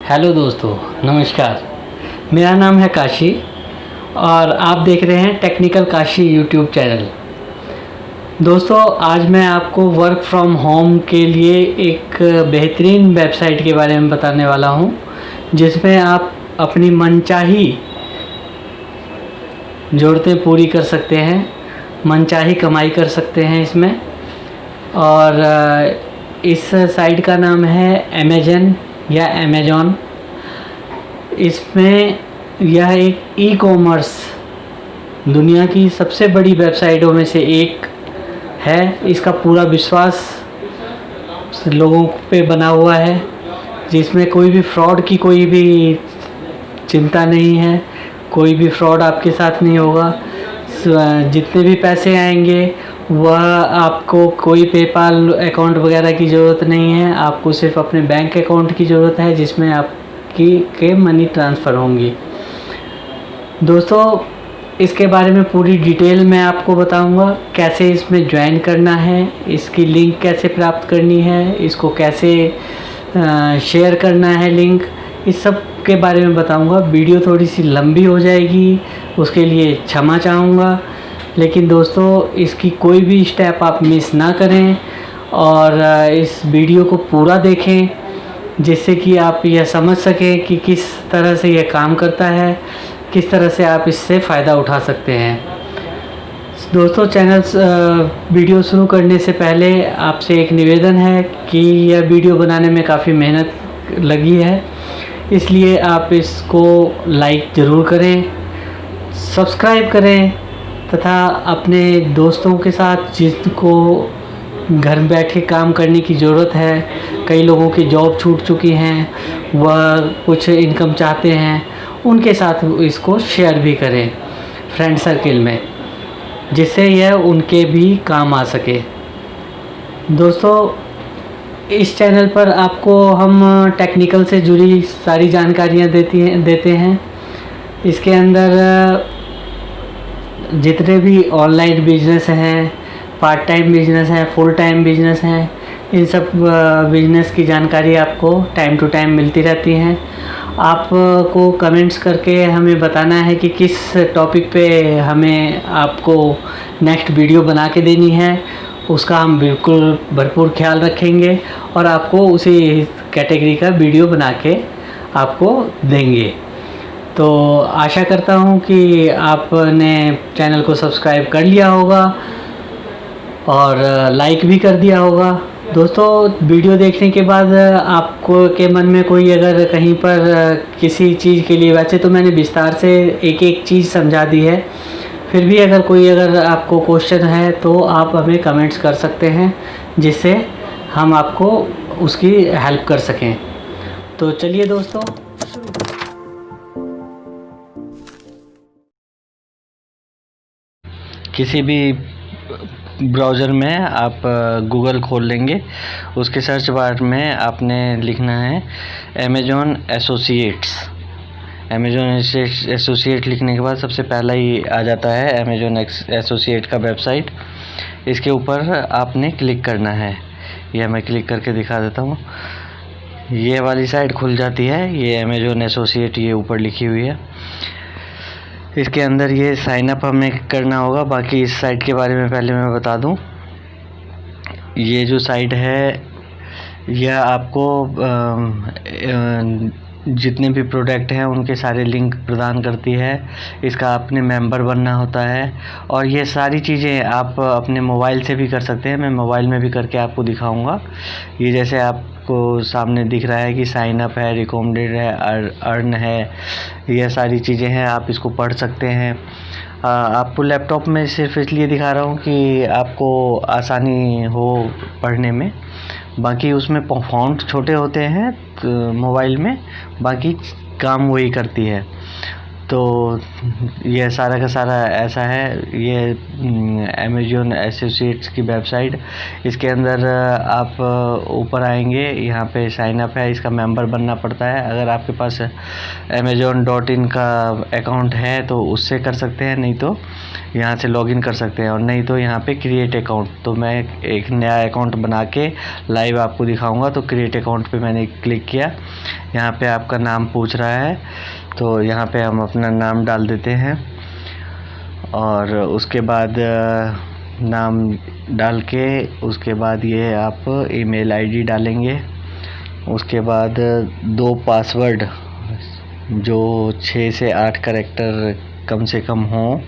Hello दोस्तों, नमस्कार। मेरा नाम है काशी और आप देख रहे हैं टेक्निकल काशी यूट्यूब चैनल। दोस्तों, आज मैं आपको वर्क फ्रॉम होम के लिए एक बेहतरीन वेबसाइट के बारे में बताने वाला हूं, जिसमें आप अपनी मनचाही ज़रूरतें पूरी कर सकते हैं, मनचाही कमाई कर सकते हैं इसमें। और इस साइट का नाम है अमेजन या अमेजॉन। इसमें यह एक ई कॉमर्स दुनिया की सबसे बड़ी वेबसाइटों में से एक है। इसका पूरा विश्वास लोगों पे बना हुआ है, जिसमें कोई भी फ्रॉड की कोई भी चिंता नहीं है, कोई भी फ्रॉड आपके साथ नहीं होगा। जितने भी पैसे आएंगे वह आपको कोई पेपाल अकाउंट वगैरह की ज़रूरत नहीं है। आपको सिर्फ अपने बैंक अकाउंट की ज़रूरत है, जिसमें आपकी मनी ट्रांसफ़र होंगी। दोस्तों, इसके बारे में पूरी डिटेल मैं आपको बताऊंगा, कैसे इसमें ज्वाइन करना है, इसकी लिंक कैसे प्राप्त करनी है, इसको कैसे शेयर करना है लिंक, इस सब के बारे में बताऊंगा। वीडियो थोड़ी सी लंबी हो जाएगी, उसके लिए क्षमा चाहूँगा। लेकिन दोस्तों, इसकी कोई भी स्टेप आप मिस ना करें और इस वीडियो को पूरा देखें, जिससे कि आप यह समझ सकें कि किस तरह से यह काम करता है, किस तरह से आप इससे फ़ायदा उठा सकते हैं। दोस्तों, वीडियो शुरू करने से पहले आपसे एक निवेदन है कि यह वीडियो बनाने में काफ़ी मेहनत लगी है, इसलिए आप इसको लाइक ज़रूर करें, सब्सक्राइब करें तथा अपने दोस्तों के साथ, जिनको घर बैठे काम करने की ज़रूरत है, कई लोगों की जॉब छूट चुकी हैं, वह कुछ इनकम चाहते हैं, उनके साथ इसको शेयर भी करें फ्रेंड सर्किल में, जिससे यह उनके भी काम आ सके। दोस्तों, इस चैनल पर आपको हम टेक्निकल से जुड़ी सारी जानकारियाँ देते हैं। इसके अंदर जितने भी ऑनलाइन बिजनेस हैं, पार्ट टाइम बिजनेस हैं, फुल टाइम बिजनेस हैं, इन सब बिजनेस की जानकारी आपको टाइम टू टाइम मिलती रहती हैं। आपको कमेंट्स करके हमें बताना है कि किस टॉपिक पे हमें आपको नेक्स्ट वीडियो बना के देनी है, उसका हम बिल्कुल भरपूर ख्याल रखेंगे और आपको उसी कैटेगरी का वीडियो बना के आपको देंगे। तो आशा करता हूँ कि आपने चैनल को सब्सक्राइब कर लिया होगा और लाइक भी कर दिया होगा। दोस्तों, वीडियो देखने के बाद आपको के मन में कोई अगर कहीं पर किसी चीज़ के लिए, वैसे तो मैंने विस्तार से एक एक चीज़ समझा दी है, फिर भी अगर आपको क्वेश्चन है तो आप हमें कमेंट्स कर सकते हैं, जिससे हम आपको उसकी हेल्प कर सकें। तो चलिए दोस्तों, किसी भी ब्राउज़र में आप गूगल खोल लेंगे, उसके सर्च बार में आपने लिखना है अमेजॉन एसोसिएट्स। अमेजॉन एसोसिएट लिखने के बाद सबसे पहला ही आ जाता है अमेजॉन एसोसिएट का वेबसाइट। इसके ऊपर आपने क्लिक करना है। यह मैं क्लिक करके दिखा देता हूँ। ये वाली साइट खुल जाती है। ये अमेजॉन एसोसिएट ये ऊपर लिखी हुई है। इसके अंदर ये साइन अप हमें करना होगा। बाकी इस साइट के बारे में पहले मैं बता दूं, ये जो साइट है यह आपको जितने भी प्रोडक्ट हैं उनके सारे लिंक प्रदान करती है। इसका आपने मेंबर बनना होता है और ये सारी चीज़ें आप अपने मोबाइल से भी कर सकते हैं। मैं मोबाइल में भी करके आपको दिखाऊंगा। ये जैसे आपको सामने दिख रहा है कि साइन अप है, रिकमेंडेड है, अर्न है, यह सारी चीज़ें हैं। आप इसको पढ़ सकते हैं। आपको लैपटॉप में सिर्फ इसलिए दिखा रहा हूँ कि आपको आसानी हो पढ़ने में। बाकी उसमें फ़ॉन्ट छोटे होते हैं तो मोबाइल में, बाकी काम वही करती है। तो ये सारा का सारा ऐसा है। ये अमेजोन एसोसिएट्स की वेबसाइट, इसके अंदर आप ऊपर आएंगे, यहाँ पे साइन अप है, इसका मेंबर बनना पड़ता है। अगर आपके पास amazon.in का अकाउंट है तो उससे कर सकते हैं, नहीं तो यहाँ से लॉगिन कर सकते हैं, और नहीं तो यहाँ पे क्रिएट अकाउंट। तो मैं एक नया अकाउंट बना के लाइव आपको दिखाऊंगा। तो क्रिएट अकाउंट पे मैंने क्लिक किया, यहाँ पे आपका नाम पूछ रहा है, तो यहाँ पे हम अपना नाम डाल देते हैं, और उसके बाद नाम डाल के उसके बाद ये आप ईमेल आईडी डालेंगे। उसके बाद 2 पासवर्ड जो 6 से 8 कैरेक्टर कम से कम हों,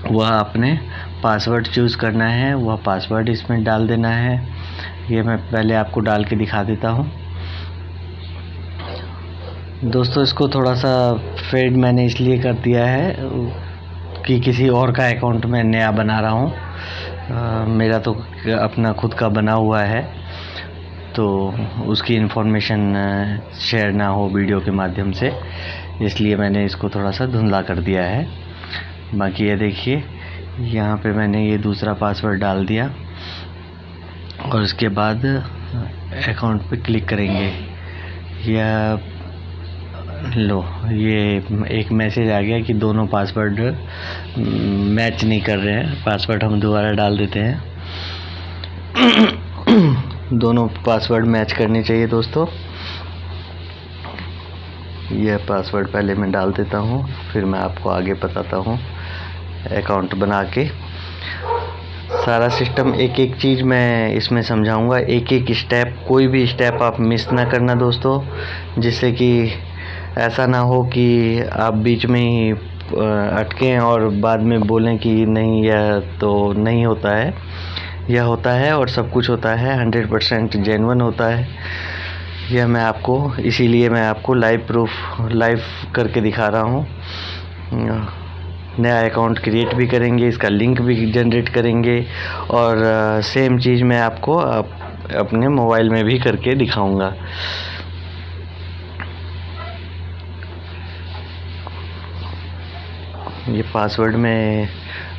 वह आपने पासवर्ड चूज़ करना है, वह पासवर्ड इसमें डाल देना है। ये मैं पहले आपको डाल के दिखा देता हूँ दोस्तों। इसको थोड़ा सा फेड मैंने इसलिए कर दिया है कि किसी और का अकाउंट मैं नया बना रहा हूँ। मेरा तो अपना खुद का बना हुआ है, तो उसकी इन्फॉर्मेशन शेयर ना हो वीडियो के माध्यम से, इसलिए मैंने इसको थोड़ा सा धुंधला कर दिया है। बाकी ये देखिए, यहाँ पे मैंने ये दूसरा पासवर्ड डाल दिया, और उसके बाद अकाउंट पे क्लिक करेंगे। या लो, ये एक मैसेज आ गया कि दोनों पासवर्ड मैच नहीं कर रहे हैं। पासवर्ड हम दोबारा डाल देते हैं। दोनों पासवर्ड मैच करने चाहिए दोस्तों। यह पासवर्ड पहले मैं डाल देता हूँ, फिर मैं आपको आगे बताता हूँ अकाउंट बना के। सारा सिस्टम, एक एक चीज़ मैं इसमें समझाऊंगा, एक एक स्टेप, कोई भी स्टेप आप मिस ना करना दोस्तों, जिससे कि ऐसा ना हो कि आप बीच में ही अटकें और बाद में बोलें कि नहीं, यह तो नहीं होता है। यह होता है और सब कुछ होता है, 100% जेन्युइन होता है। यह मैं आपको, इसीलिए मैं आपको लाइव करके दिखा रहा हूँ। नया अकाउंट क्रिएट भी करेंगे, इसका लिंक भी जनरेट करेंगे, और सेम चीज़ मैं आपको अपने मोबाइल में भी करके दिखाऊंगा। ये पासवर्ड में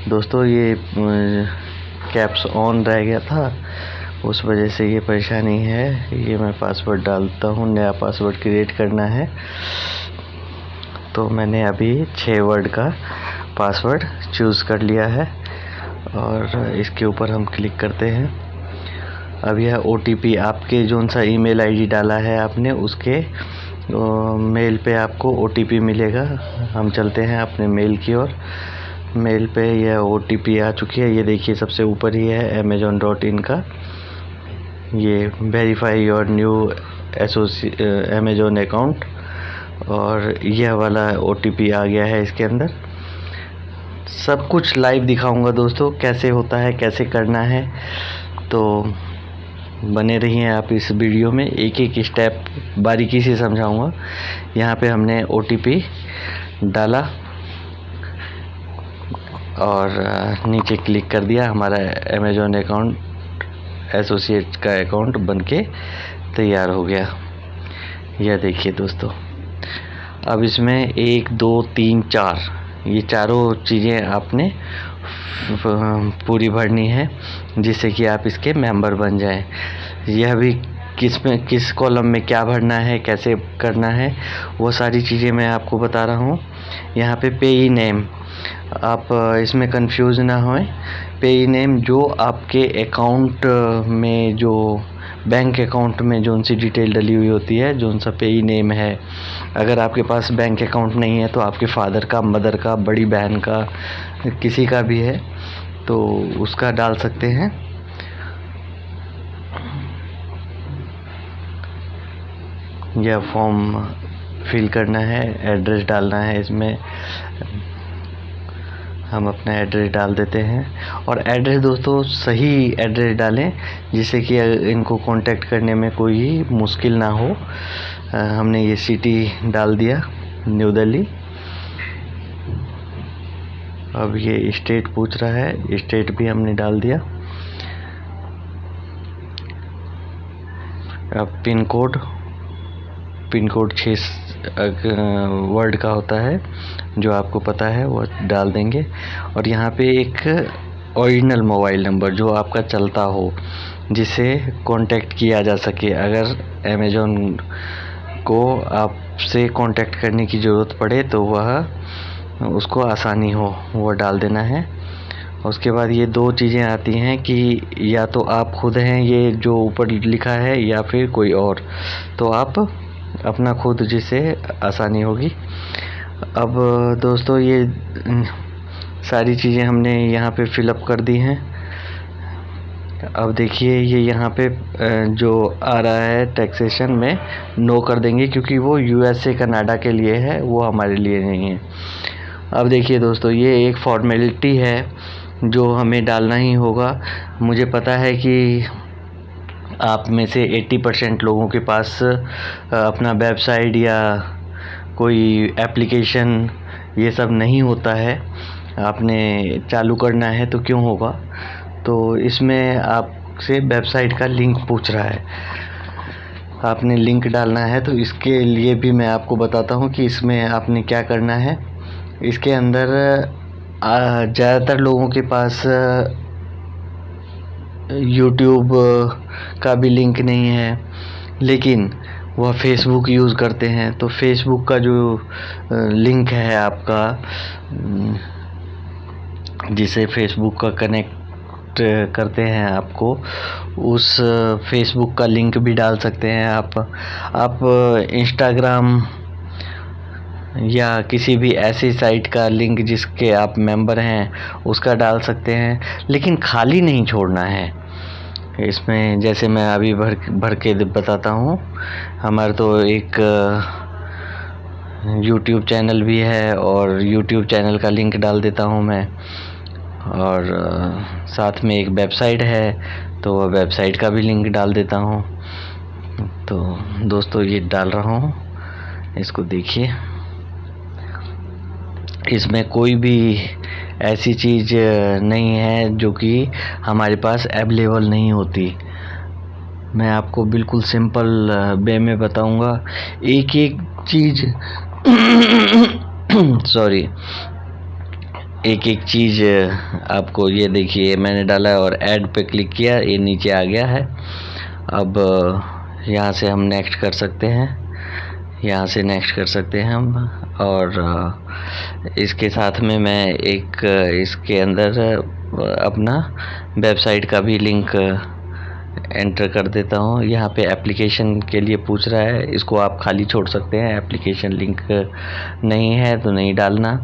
दोस्तों, ये कैप्स ऑन रह गया था, उस वजह से ये परेशानी है। ये मैं पासवर्ड डालता हूँ, नया पासवर्ड क्रिएट करना है। तो मैंने अभी 6 वर्ड का पासवर्ड चूज़ कर लिया है, और इसके ऊपर हम क्लिक करते हैं। अब यह OTP आपके जोन सा ईमेल आईडी डाला है आपने, उसके मेल पे आपको OTP मिलेगा। हम चलते हैं अपने मेल की ओर। मेल पे यह OTP आ चुकी है, ये देखिए सबसे ऊपर ही है amazon.in का। ये verify your new Amazon account, और यह वाला OTP आ गया है इसके अंदर। सब कुछ लाइव दिखाऊंगा दोस्तों, कैसे होता है, कैसे करना है। तो बने रहिए आप इस वीडियो में, एक एक स्टेप बारीकी से समझाऊंगा। यहाँ पे हमने OTP डाला और नीचे क्लिक कर दिया, हमारा अमेजोन अकाउंट एसोसिएट का अकाउंट बनके तैयार हो गया। यह देखिए दोस्तों, अब इसमें 1 2 3 4 ये चारों चीज़ें आपने पूरी भरनी है, जिससे कि आप इसके मेंबर बन जाएं। यह भी किस कॉलम में क्या भरना है, कैसे करना है, वो सारी चीज़ें मैं आपको बता रहा हूँ। यहाँ पे पेई नेम, आप इसमें कंफ्यूज ना होएं। पेई नेम जो आपके अकाउंट में, जो बैंक अकाउंट में जो सी डिटेल डली हुई होती है, जो सा पेई नेम है। अगर आपके पास बैंक अकाउंट नहीं है तो आपके फादर का, मदर का, बड़ी बहन का, किसी का भी है तो उसका डाल सकते हैं। यह फॉर्म फिल करना है, एड्रेस डालना है। इसमें हम अपना एड्रेस डाल देते हैं, और एड्रेस दोस्तों सही एड्रेस डालें, जिससे कि इनको कांटेक्ट करने में कोई मुश्किल ना हो। हमने ये सिटी डाल दिया, न्यू दिल्ली। अब ये स्टेट पूछ रहा है, स्टेट भी हमने डाल दिया। अब पिन पिन कोड 6 वर्ड का होता है, जो आपको पता है वो डाल देंगे। और यहाँ पे एक ओरिजिनल मोबाइल नंबर जो आपका चलता हो, जिसे कांटेक्ट किया जा सके। अगर अमेज़ॉन को आपसे कांटेक्ट करने की ज़रूरत पड़े तो वह उसको आसानी हो, वो डाल देना है। उसके बाद ये 2 चीज़ें आती हैं कि या तो आप खुद हैं ये जो ऊपर लिखा है, या फिर कोई और, तो आप अपना खुद, जिससे आसानी होगी। अब दोस्तों ये सारी चीज़ें हमने यहाँ पे फिलअप कर दी हैं। अब देखिए ये यहाँ पे जो आ रहा है टैक्सेशन में नो कर देंगे, क्योंकि वो USA कनाडा के लिए है, वो हमारे लिए नहीं है। अब देखिए दोस्तों, ये एक फॉर्मेलिटी है जो हमें डालना ही होगा। मुझे पता है कि आप में से 80% लोगों के पास अपना वेबसाइट या कोई एप्लीकेशन ये सब नहीं होता है। आपने चालू करना है तो क्यों होगा, तो इसमें आपसे वेबसाइट का लिंक पूछ रहा है, आपने लिंक डालना है। तो इसके लिए भी मैं आपको बताता हूँ कि इसमें आपने क्या करना है। इसके अंदर ज़्यादातर लोगों के पास यूट्यूब का भी लिंक नहीं है, लेकिन वह फेसबुक यूज़ करते हैं। तो फेसबुक का जो लिंक है आपका, जिसे फेसबुक का कनेक्ट करते हैं आपको, उस फेसबुक का लिंक भी डाल सकते हैं आप इंस्टाग्राम या किसी भी ऐसी साइट का लिंक जिसके आप मेंबर हैं उसका डाल सकते हैं, लेकिन खाली नहीं छोड़ना है इसमें। जैसे मैं अभी भर के बताता हूँ। हमारा तो एक YouTube चैनल भी है, और YouTube चैनल का लिंक डाल देता हूँ मैं, और साथ में एक वेबसाइट है, तो वेबसाइट का भी लिंक डाल देता हूँ। तो दोस्तों ये डाल रहा हूँ, इसको देखिए। इसमें कोई भी ऐसी चीज़ नहीं है जो कि हमारे पास अवेलेबल नहीं होती। मैं आपको बिल्कुल सिंपल वे में बताऊंगा। एक एक चीज़ सॉरी, एक एक चीज़ आपको, ये देखिए मैंने डाला है और ऐड पे क्लिक किया, ये नीचे आ गया है। अब यहाँ से हम नेक्स्ट कर सकते हैं, यहाँ से नेक्स्ट कर सकते हैं हम। और इसके साथ में मैं एक इसके अंदर अपना वेबसाइट का भी लिंक एंटर कर देता हूँ। यहाँ पे एप्लीकेशन के लिए पूछ रहा है, इसको आप खाली छोड़ सकते हैं। एप्लीकेशन लिंक नहीं है तो नहीं डालना,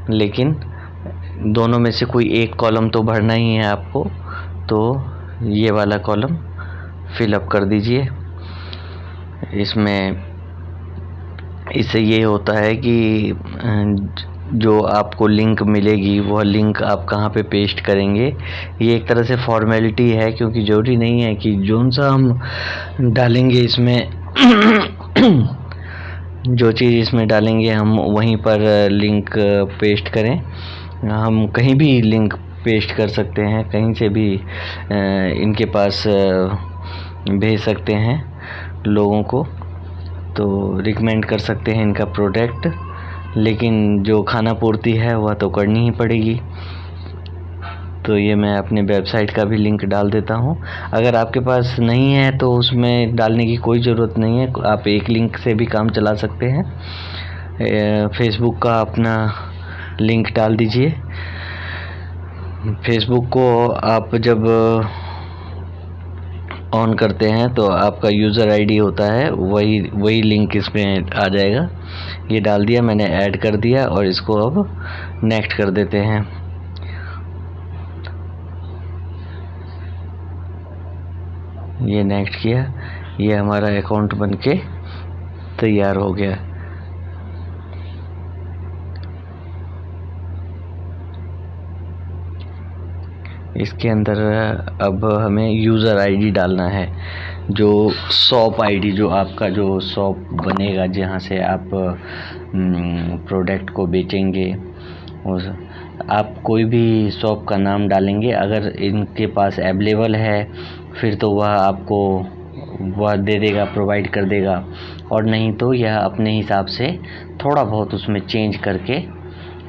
लेकिन दोनों में से कोई एक कॉलम तो भरना ही है आपको, तो ये वाला कॉलम फिलअप कर दीजिए। इससे ये होता है कि जो आपको लिंक मिलेगी वह लिंक आप कहाँ पे पेस्ट करेंगे, ये एक तरह से फॉर्मेलिटी है, क्योंकि ज़रूरी नहीं है कि जोन सा हम डालेंगे इसमें जो चीज़ इसमें डालेंगे हम वहीं पर लिंक पेस्ट करें। हम कहीं भी लिंक पेस्ट कर सकते हैं, कहीं से भी इनके पास भेज सकते हैं लोगों को, तो रिकमेंड कर सकते हैं इनका प्रोडक्ट, लेकिन जो खाना पूर्ति है वह तो करनी ही पड़ेगी। तो ये मैं अपने वेबसाइट का भी लिंक डाल देता हूँ। अगर आपके पास नहीं है तो उसमें डालने की कोई ज़रूरत नहीं है, आप एक लिंक से भी काम चला सकते हैं। फेसबुक का अपना लिंक डाल दीजिए। फेसबुक को आप जब ऑन करते हैं तो आपका यूज़र आईडी होता है, वही लिंक इसमें आ जाएगा। ये डाल दिया मैंने, ऐड कर दिया, और इसको अब नेक्स्ट कर देते हैं। ये नेक्स्ट किया, ये हमारा अकाउंट बनके तैयार हो गया। इसके अंदर अब हमें यूज़र आईडी डालना है, जो शॉप आईडी, जो आपका जो शॉप बनेगा जहाँ से आप प्रोडक्ट को बेचेंगे, उस आप कोई भी शॉप का नाम डालेंगे। अगर इनके पास अवेलेबल है फिर तो वह आपको वह दे देगा, प्रोवाइड कर देगा, और नहीं तो यह अपने हिसाब से थोड़ा बहुत उसमें चेंज करके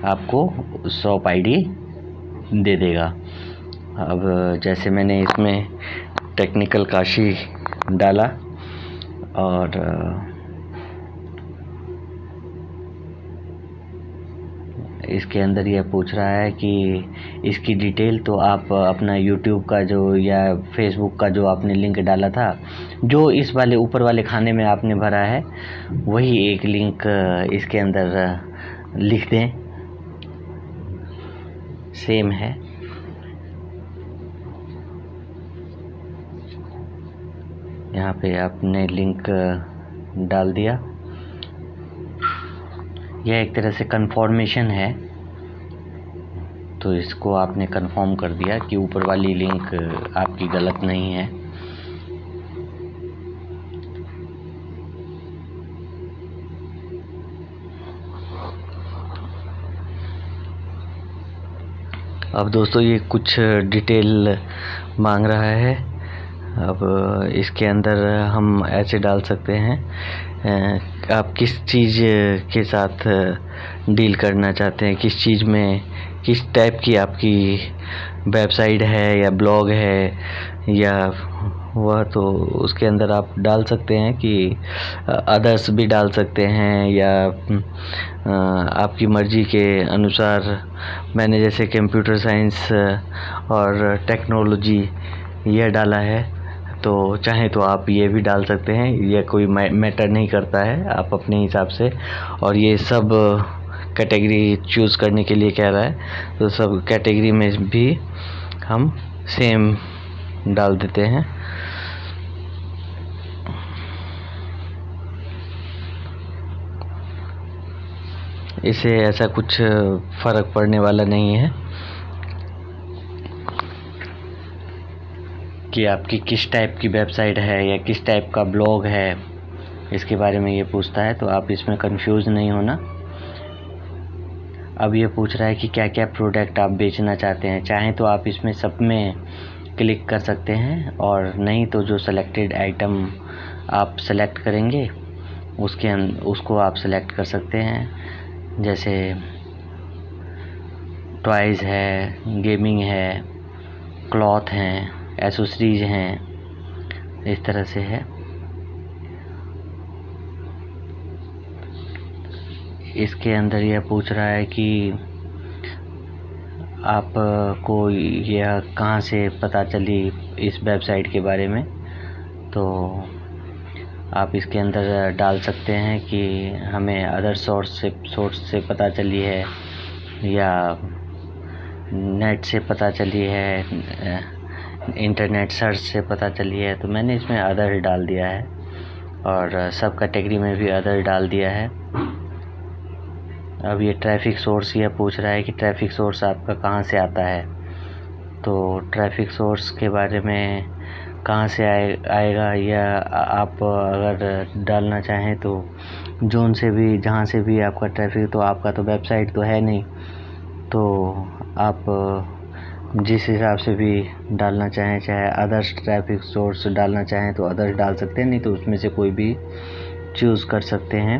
आपको शॉप आईडी दे देगा। अब जैसे मैंने इसमें टेक्निकल काशी डाला और इसके अंदर यह पूछ रहा है कि इसकी डिटेल, तो आप अपना यूट्यूब का जो या फेसबुक का जो आपने लिंक डाला था, जो इस वाले ऊपर वाले खाने में आपने भरा है, वही एक लिंक इसके अंदर लिख दें, सेम है। यहाँ पे आपने लिंक डाल दिया। यह एक तरह से कंफर्मेशन है, तो इसको आपने कंफर्म कर दिया कि ऊपर वाली लिंक आपकी गलत नहीं है। अब दोस्तों ये कुछ डिटेल मांग रहा है। अब इसके अंदर हम ऐसे डाल सकते हैं, आप किस चीज़ के साथ डील करना चाहते हैं, किस चीज़ में, किस टाइप की आपकी वेबसाइट है या ब्लॉग है या वह, तो उसके अंदर आप डाल सकते हैं कि अदर्स भी डाल सकते हैं या आपकी मर्ज़ी के अनुसार। मैंने जैसे कंप्यूटर साइंस और टेक्नोलॉजी यह डाला है, तो चाहे तो आप ये भी डाल सकते हैं, यह कोई मैटर नहीं करता है, आप अपने हिसाब से। और ये सब कैटेगरी चूज़ करने के लिए कह रहा है, तो सब कैटेगरी में भी हम सेम डाल देते हैं। इसे ऐसा कुछ फ़र्क पड़ने वाला नहीं है कि आपकी किस टाइप की वेबसाइट है या किस टाइप का ब्लॉग है, इसके बारे में ये पूछता है, तो आप इसमें कंफ्यूज नहीं होना। अब ये पूछ रहा है कि क्या क्या प्रोडक्ट आप बेचना चाहते हैं। चाहें तो आप इसमें सब में क्लिक कर सकते हैं, और नहीं तो जो सेलेक्टेड आइटम आप सेलेक्ट करेंगे उसको आप सेलेक्ट कर सकते हैं। जैसे टॉयज़ है, गेमिंग है, क्लॉथ हैं, एसेसरीज हैं, इस तरह से है। इसके अंदर यह पूछ रहा है कि आपको यह कहाँ से पता चली इस वेबसाइट के बारे में, तो आप इसके अंदर डाल सकते हैं कि हमें अदर सोर्स से पता चली है या नेट से पता चली है, इंटरनेट सर्च से पता चली है। तो मैंने इसमें अदर डाल दिया है, और सब कैटेगरी में भी अदर डाल दिया है। अब ये ट्रैफिक सोर्स यह पूछ रहा है कि ट्रैफिक सोर्स आपका कहाँ से आता है। तो ट्रैफिक सोर्स के बारे में कहाँ से आएगा, या आप अगर डालना चाहें तो जोन से भी, जहाँ से भी आपका ट्रैफिक, तो आपका तो वेबसाइट तो है नहीं, तो आप जिस हिसाब से भी डालना चाहें, चाहे अदर्स ट्रैफिक सोर्स डालना चाहें तो अदर्स डाल सकते हैं, नहीं तो उसमें से कोई भी चूज़ कर सकते हैं।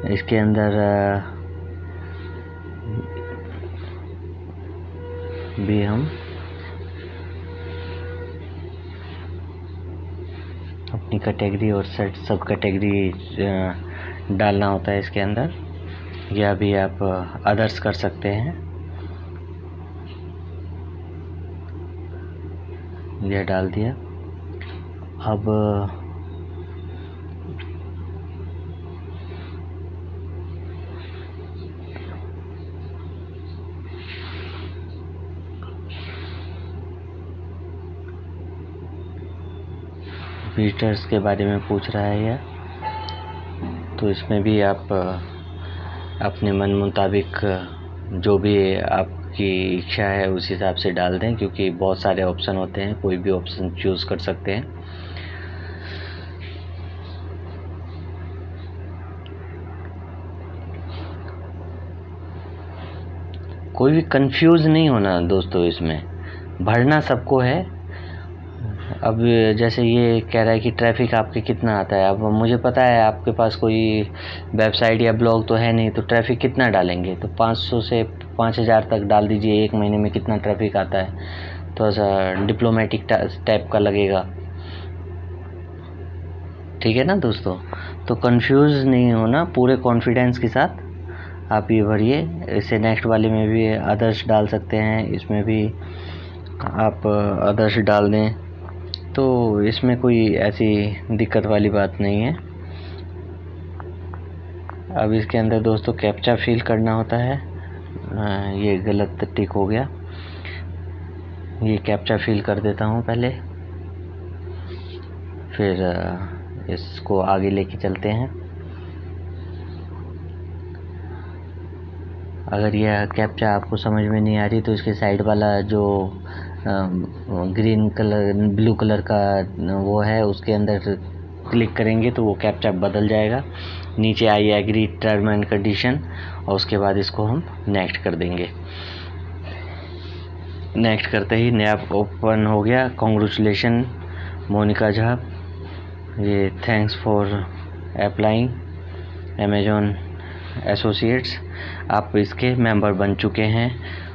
इसके अंदर भी हम अपनी कैटेगरी और सब कैटेगरी डालना होता है इसके अंदर, या भी आप अदर्स कर सकते हैं। यह डाल दिया। अब विजिटर्स के बारे में पूछ रहा है यह, तो इसमें भी आप अपने मन मुताबिक जो भी आपकी इच्छा है उस हिसाब से डाल दें, क्योंकि बहुत सारे ऑप्शन होते हैं, कोई भी ऑप्शन चूज़ कर सकते हैं। कोई भी कंफ्यूज नहीं होना दोस्तों, इसमें भरना सबको है। अब जैसे ये कह रहा है कि ट्रैफ़िक आपके कितना आता है। अब मुझे पता है आपके पास कोई वेबसाइट या ब्लॉग तो है नहीं, तो ट्रैफ़िक कितना डालेंगे? तो 500 से 5000 तक डाल दीजिए, 1 महीने में कितना ट्रैफ़िक आता है। थोड़ा सा डिप्लोमेटिक टाइप का लगेगा, ठीक है ना दोस्तों। तो कंफ्यूज नहीं होना, पूरे कॉन्फिडेंस के साथ आप ये भरिए। इसे नेक्स्ट वाले में भी अदर्स डाल सकते हैं, इसमें भी आप अदर्स डाल दें, तो इसमें कोई ऐसी दिक्कत वाली बात नहीं है। अब इसके अंदर दोस्तों कैप्चा फिल करना होता है। ये गलत टिक हो गया, ये कैप्चा फिल कर देता हूँ पहले, फिर इसको आगे लेके चलते हैं। अगर यह कैप्चा आपको समझ में नहीं आ रही तो इसके साइड वाला जो ग्रीन कलर ब्लू कलर का वो है, उसके अंदर क्लिक करेंगे तो वो कैप्चा बदल जाएगा। नीचे I agree term and condition, और उसके बाद इसको हम नेक्स्ट कर देंगे। नेक्स्ट करते ही नया ओपन हो गया। कॉन्ग्रेचुलेशन मोनिका झा, ये thanks for applying Amazon associates, आप इसके मेंबर बन चुके हैं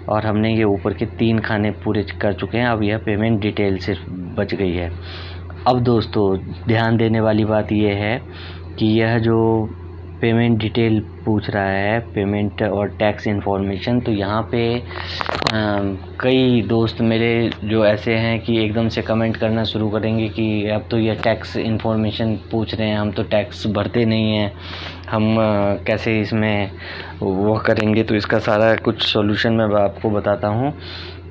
और हमने ये ऊपर के 3 खाने पूरे कर चुके हैं। अब यह पेमेंट डिटेल सिर्फ बच गई है। अब दोस्तों ध्यान देने वाली बात यह है कि यह जो पेमेंट डिटेल पूछ रहा है, पेमेंट और टैक्स इन्फॉर्मेशन, तो यहाँ पे कई दोस्त मेरे जो ऐसे हैं कि एकदम से कमेंट करना शुरू करेंगे कि अब तो ये टैक्स इन्फॉर्मेशन पूछ रहे हैं, हम तो टैक्स भरते नहीं हैं, हम कैसे इसमें वो करेंगे। तो इसका सारा कुछ सॉल्यूशन मैं आपको बताता हूँ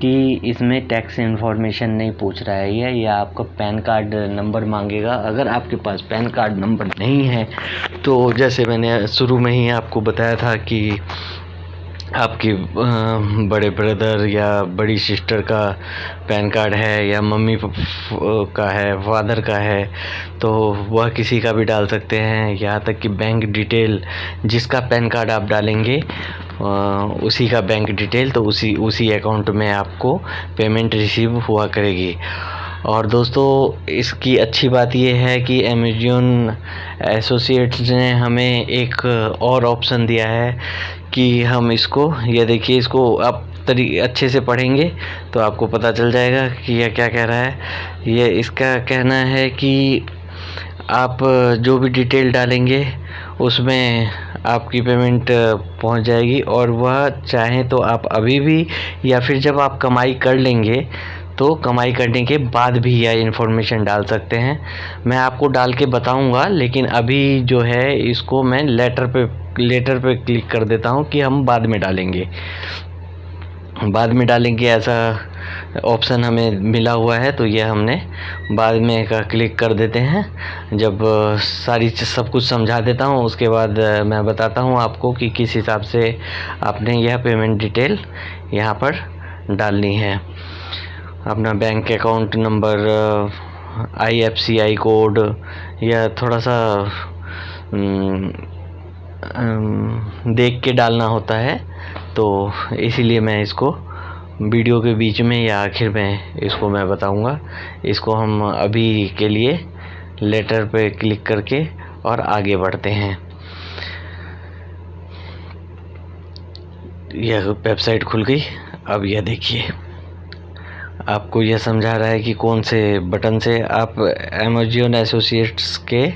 कि इसमें टैक्स इन्फॉर्मेशन नहीं पूछ रहा है ये, या आपका पैन कार्ड नंबर मांगेगा। अगर आपके पास पैन कार्ड नंबर नहीं है तो जैसे मैंने शुरू में ही आपको बताया था कि आपके बड़े ब्रदर या बड़ी सिस्टर का पैन कार्ड है, या मम्मी का है, फादर का है, तो वह किसी का भी डाल सकते हैं। यहाँ तक कि बैंक डिटेल, जिसका पैन कार्ड आप डालेंगे उसी का बैंक डिटेल, तो उसी अकाउंट में आपको पेमेंट रिसीव हुआ करेगी। और दोस्तों इसकी अच्छी बात यह है कि अमेजॉन एसोसिएट्स ने हमें एक और ऑप्शन दिया है कि हम इसको, ये देखिए, इसको आप अच्छे से पढ़ेंगे तो आपको पता चल जाएगा कि यह क्या कह रहा है। ये इसका कहना है कि आप जो भी डिटेल डालेंगे उसमें आपकी पेमेंट पहुंच जाएगी, और वह चाहें तो आप अभी भी या फिर जब आप कमाई कर लेंगे तो कमाई करने के बाद भी यह इन्फॉर्मेशन डाल सकते हैं। मैं आपको डाल के बताऊंगा, लेकिन अभी जो है इसको मैं लेटर पे क्लिक कर देता हूं कि हम बाद में डालेंगे ऐसा ऑप्शन हमें मिला हुआ है, तो यह हमने बाद में का क्लिक कर देते हैं। जब सब कुछ समझा देता हूं उसके बाद मैं बताता हूं आपको कि किस हिसाब से आपने यह पेमेंट डिटेल यहां पर डालनी है। अपना bank account number, IFCI code, या थोड़ा सा देख के डालना होता है, तो इसीलिए मैं इसको वीडियो के बीच में या आखिर में इसको मैं बताऊंगा। इसको हम अभी के लिए लेटर पे क्लिक करके और आगे बढ़ते हैं। यह वेबसाइट खुल गई। अब यह देखिए, आपको यह समझा रहा है कि कौन से बटन से आप अमेजॉन एसोसिएट्स के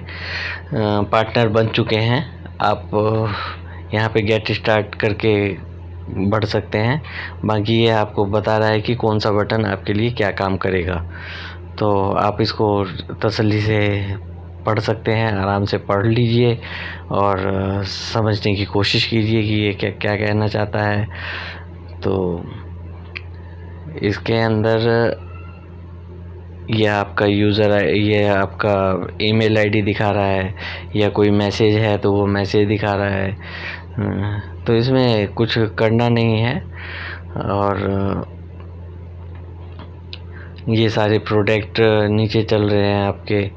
पार्टनर बन चुके हैं। आप यहाँ पे गेट स्टार्ट करके बढ़ सकते हैं। बाकी ये आपको बता रहा है कि कौन सा बटन आपके लिए क्या काम करेगा, तो आप इसको तसल्ली से पढ़ सकते हैं। आराम से पढ़ लीजिए और समझने की कोशिश कीजिए कि ये क्या कहना चाहता है। तो इसके अंदर यह आपका ये आपका ईमेल आईडी दिखा रहा है, या कोई मैसेज है तो वो मैसेज दिखा रहा है। तो इसमें कुछ करना नहीं है। और ये सारे प्रोडक्ट नीचे चल रहे हैं आपके,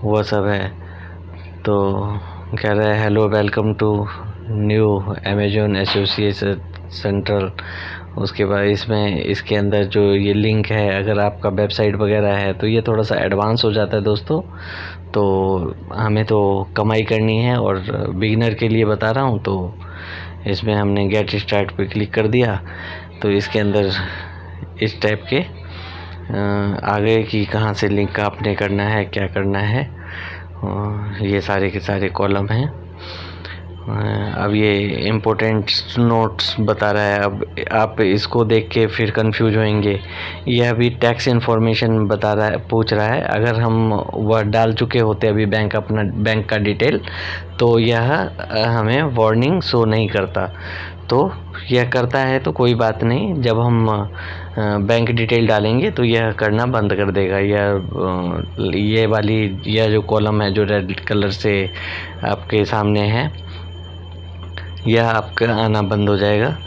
वो सब है। तो कह रहा है hello welcome to new Amazon associate central, उसके बाद इसके अंदर जो ये लिंक है, अगर आपका वेबसाइट वगैरह है तो ये थोड़ा सा एडवांस हो जाता है दोस्तों। तो हमें तो कमाई करनी है और बिगिनर के लिए बता रहा हूँ, तो इसमें हमने गेट स्टार्ट पे क्लिक कर दिया। तो इसके अंदर इस टाइप के आगे की कहाँ से लिंक आपने करना है, क्या करना है, ये सारे के सारे कॉलम हैं। अब ये इम्पोर्टेंट नोट्स बता रहा है। अब आप इसको देख के फिर कंफ्यूज होंगे। यह अभी टैक्स इन्फॉर्मेशन बता रहा है, पूछ रहा है। अगर हम वह डाल चुके होते अभी अपना बैंक का डिटेल, तो यह हमें वार्निंग शो नहीं करता। तो यह करता है तो कोई बात नहीं, जब हम बैंक डिटेल डालेंगे तो यह करना बंद कर देगा। यह जो कॉलम है जो रेड कलर से आपके सामने है, यह आपका आना बंद हो जाएगा।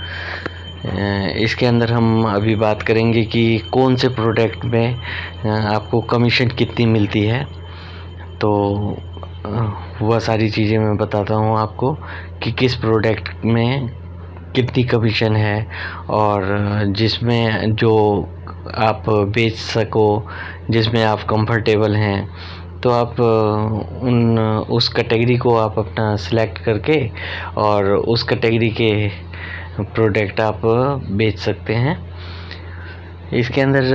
इसके अंदर हम अभी बात करेंगे कि कौन से प्रोडक्ट में आपको कमीशन कितनी मिलती है। तो वह सारी चीज़ें मैं बताता हूँ आपको कि किस प्रोडक्ट में कितनी कमीशन है, और जिसमें जो आप बेच सको, जिसमें आप कंफर्टेबल हैं, तो आप उस कैटेगरी को आप अपना सिलेक्ट करके और उस कैटेगरी के प्रोडक्ट आप बेच सकते हैं। इसके अंदर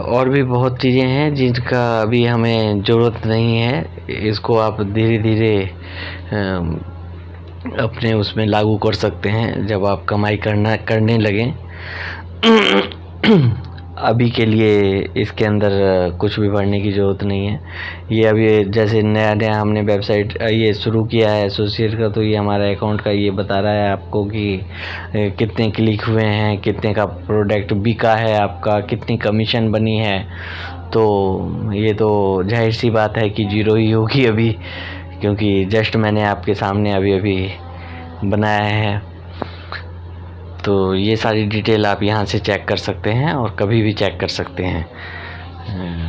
और भी बहुत चीज़ें हैं जिनका अभी हमें ज़रूरत नहीं है। इसको आप धीरे धीरे अपने उसमें लागू कर सकते हैं जब आप कमाई करने लगें। अभी के लिए इसके अंदर कुछ भी भरने की ज़रूरत नहीं है। ये अभी जैसे नया हमने वेबसाइट ये शुरू किया है एसोसिएट का, तो ये हमारा अकाउंट का ये बता रहा है आपको कि कितने क्लिक हुए हैं, कितने का प्रोडक्ट बिका है आपका, कितनी कमीशन बनी है। तो ये तो जाहिर सी बात है कि जीरो ही होगी अभी, क्योंकि जस्ट मैंने आपके सामने अभी बनाया है। तो ये सारी डिटेल आप यहाँ से चेक कर सकते हैं और कभी भी चेक कर सकते हैं।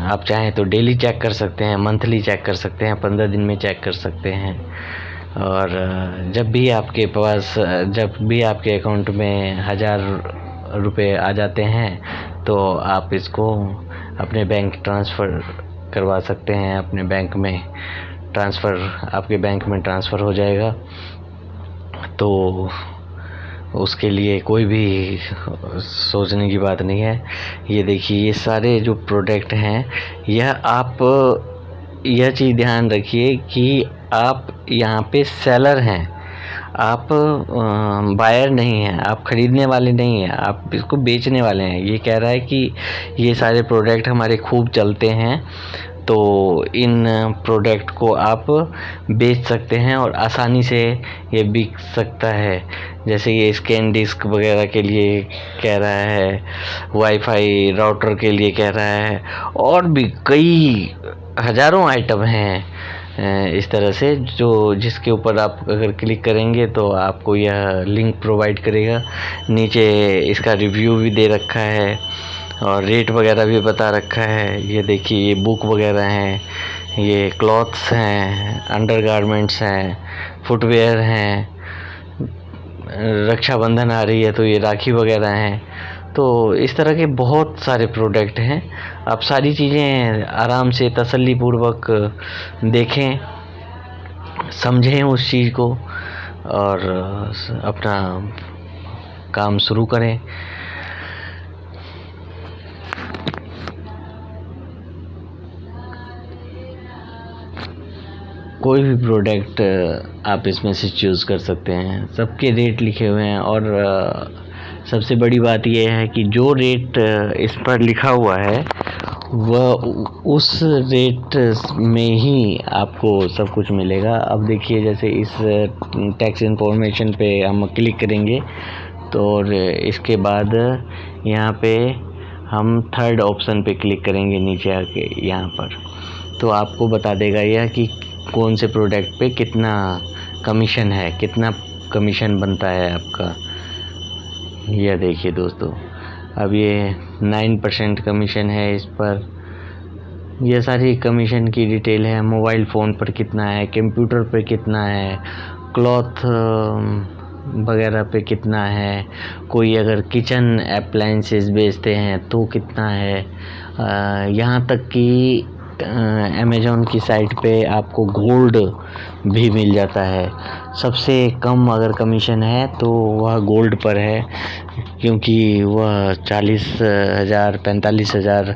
आप चाहें तो डेली चेक कर सकते हैं, मंथली चेक कर सकते हैं, 15 दिन में चेक कर सकते हैं। और जब भी आपके अकाउंट में 1000 रुपये आ जाते हैं तो आप इसको अपने बैंक ट्रांसफ़र करवा सकते हैं। अपने बैंक में आपके बैंक में ट्रांसफ़र हो जाएगा। तो उसके लिए कोई भी सोचने की बात नहीं है। ये देखिए, ये सारे जो प्रोडक्ट हैं, यह चीज़ ध्यान रखिए कि आप यहाँ पे सेलर हैं, आप बायर नहीं हैं, आप ख़रीदने वाले नहीं हैं, आप इसको बेचने वाले हैं। ये कह रहा है कि ये सारे प्रोडक्ट हमारे खूब चलते हैं, तो इन प्रोडक्ट को आप बेच सकते हैं और आसानी से ये बिक सकता है। जैसे ये स्कैन डिस्क वगैरह के लिए कह रहा है, वाईफाई राउटर के लिए कह रहा है, और भी कई हज़ारों आइटम हैं इस तरह से, जिसके ऊपर आप अगर क्लिक करेंगे तो आपको यह लिंक प्रोवाइड करेगा। नीचे इसका रिव्यू भी दे रखा है और रेट वगैरह भी बता रखा है। ये देखिए, ये बुक वगैरह हैं, ये क्लॉथ्स हैं, अंडरगारमेंट्स हैं, फुटवेयर हैं, रक्षाबंधन आ रही है तो ये राखी वगैरह हैं। तो इस तरह के बहुत सारे प्रोडक्ट हैं। आप सारी चीज़ें आराम से तसल्लीपूर्वक देखें, समझें उस चीज़ को और अपना काम शुरू करें। कोई भी प्रोडक्ट आप इसमें से चूज़ कर सकते हैं। सबके रेट लिखे हुए हैं और सबसे बड़ी बात यह है कि जो रेट इस पर लिखा हुआ है वह उस रेट में ही आपको सब कुछ मिलेगा। अब देखिए, जैसे इस टैक्स इन्फॉर्मेशन पे हम क्लिक करेंगे तो और इसके बाद यहाँ पे हम थर्ड ऑप्शन पे क्लिक करेंगे नीचे आके यहाँ पर, तो आपको बता देगा यह कि कौन से प्रोडक्ट पे कितना कमीशन है, कितना कमीशन बनता है आपका। यह देखिए दोस्तों, अब ये 9% कमीशन है इस पर। यह सारी कमीशन की डिटेल है। मोबाइल फ़ोन पर कितना है, कंप्यूटर पर कितना है, क्लॉथ वगैरह पे कितना है, कोई अगर किचन अप्लायंसेस बेचते हैं तो कितना है, यहाँ तक कि अमेज़ॉन की साइट पे आपको गोल्ड भी मिल जाता है। सबसे कम अगर कमीशन है तो वह गोल्ड पर है, क्योंकि वह 40,000 45,000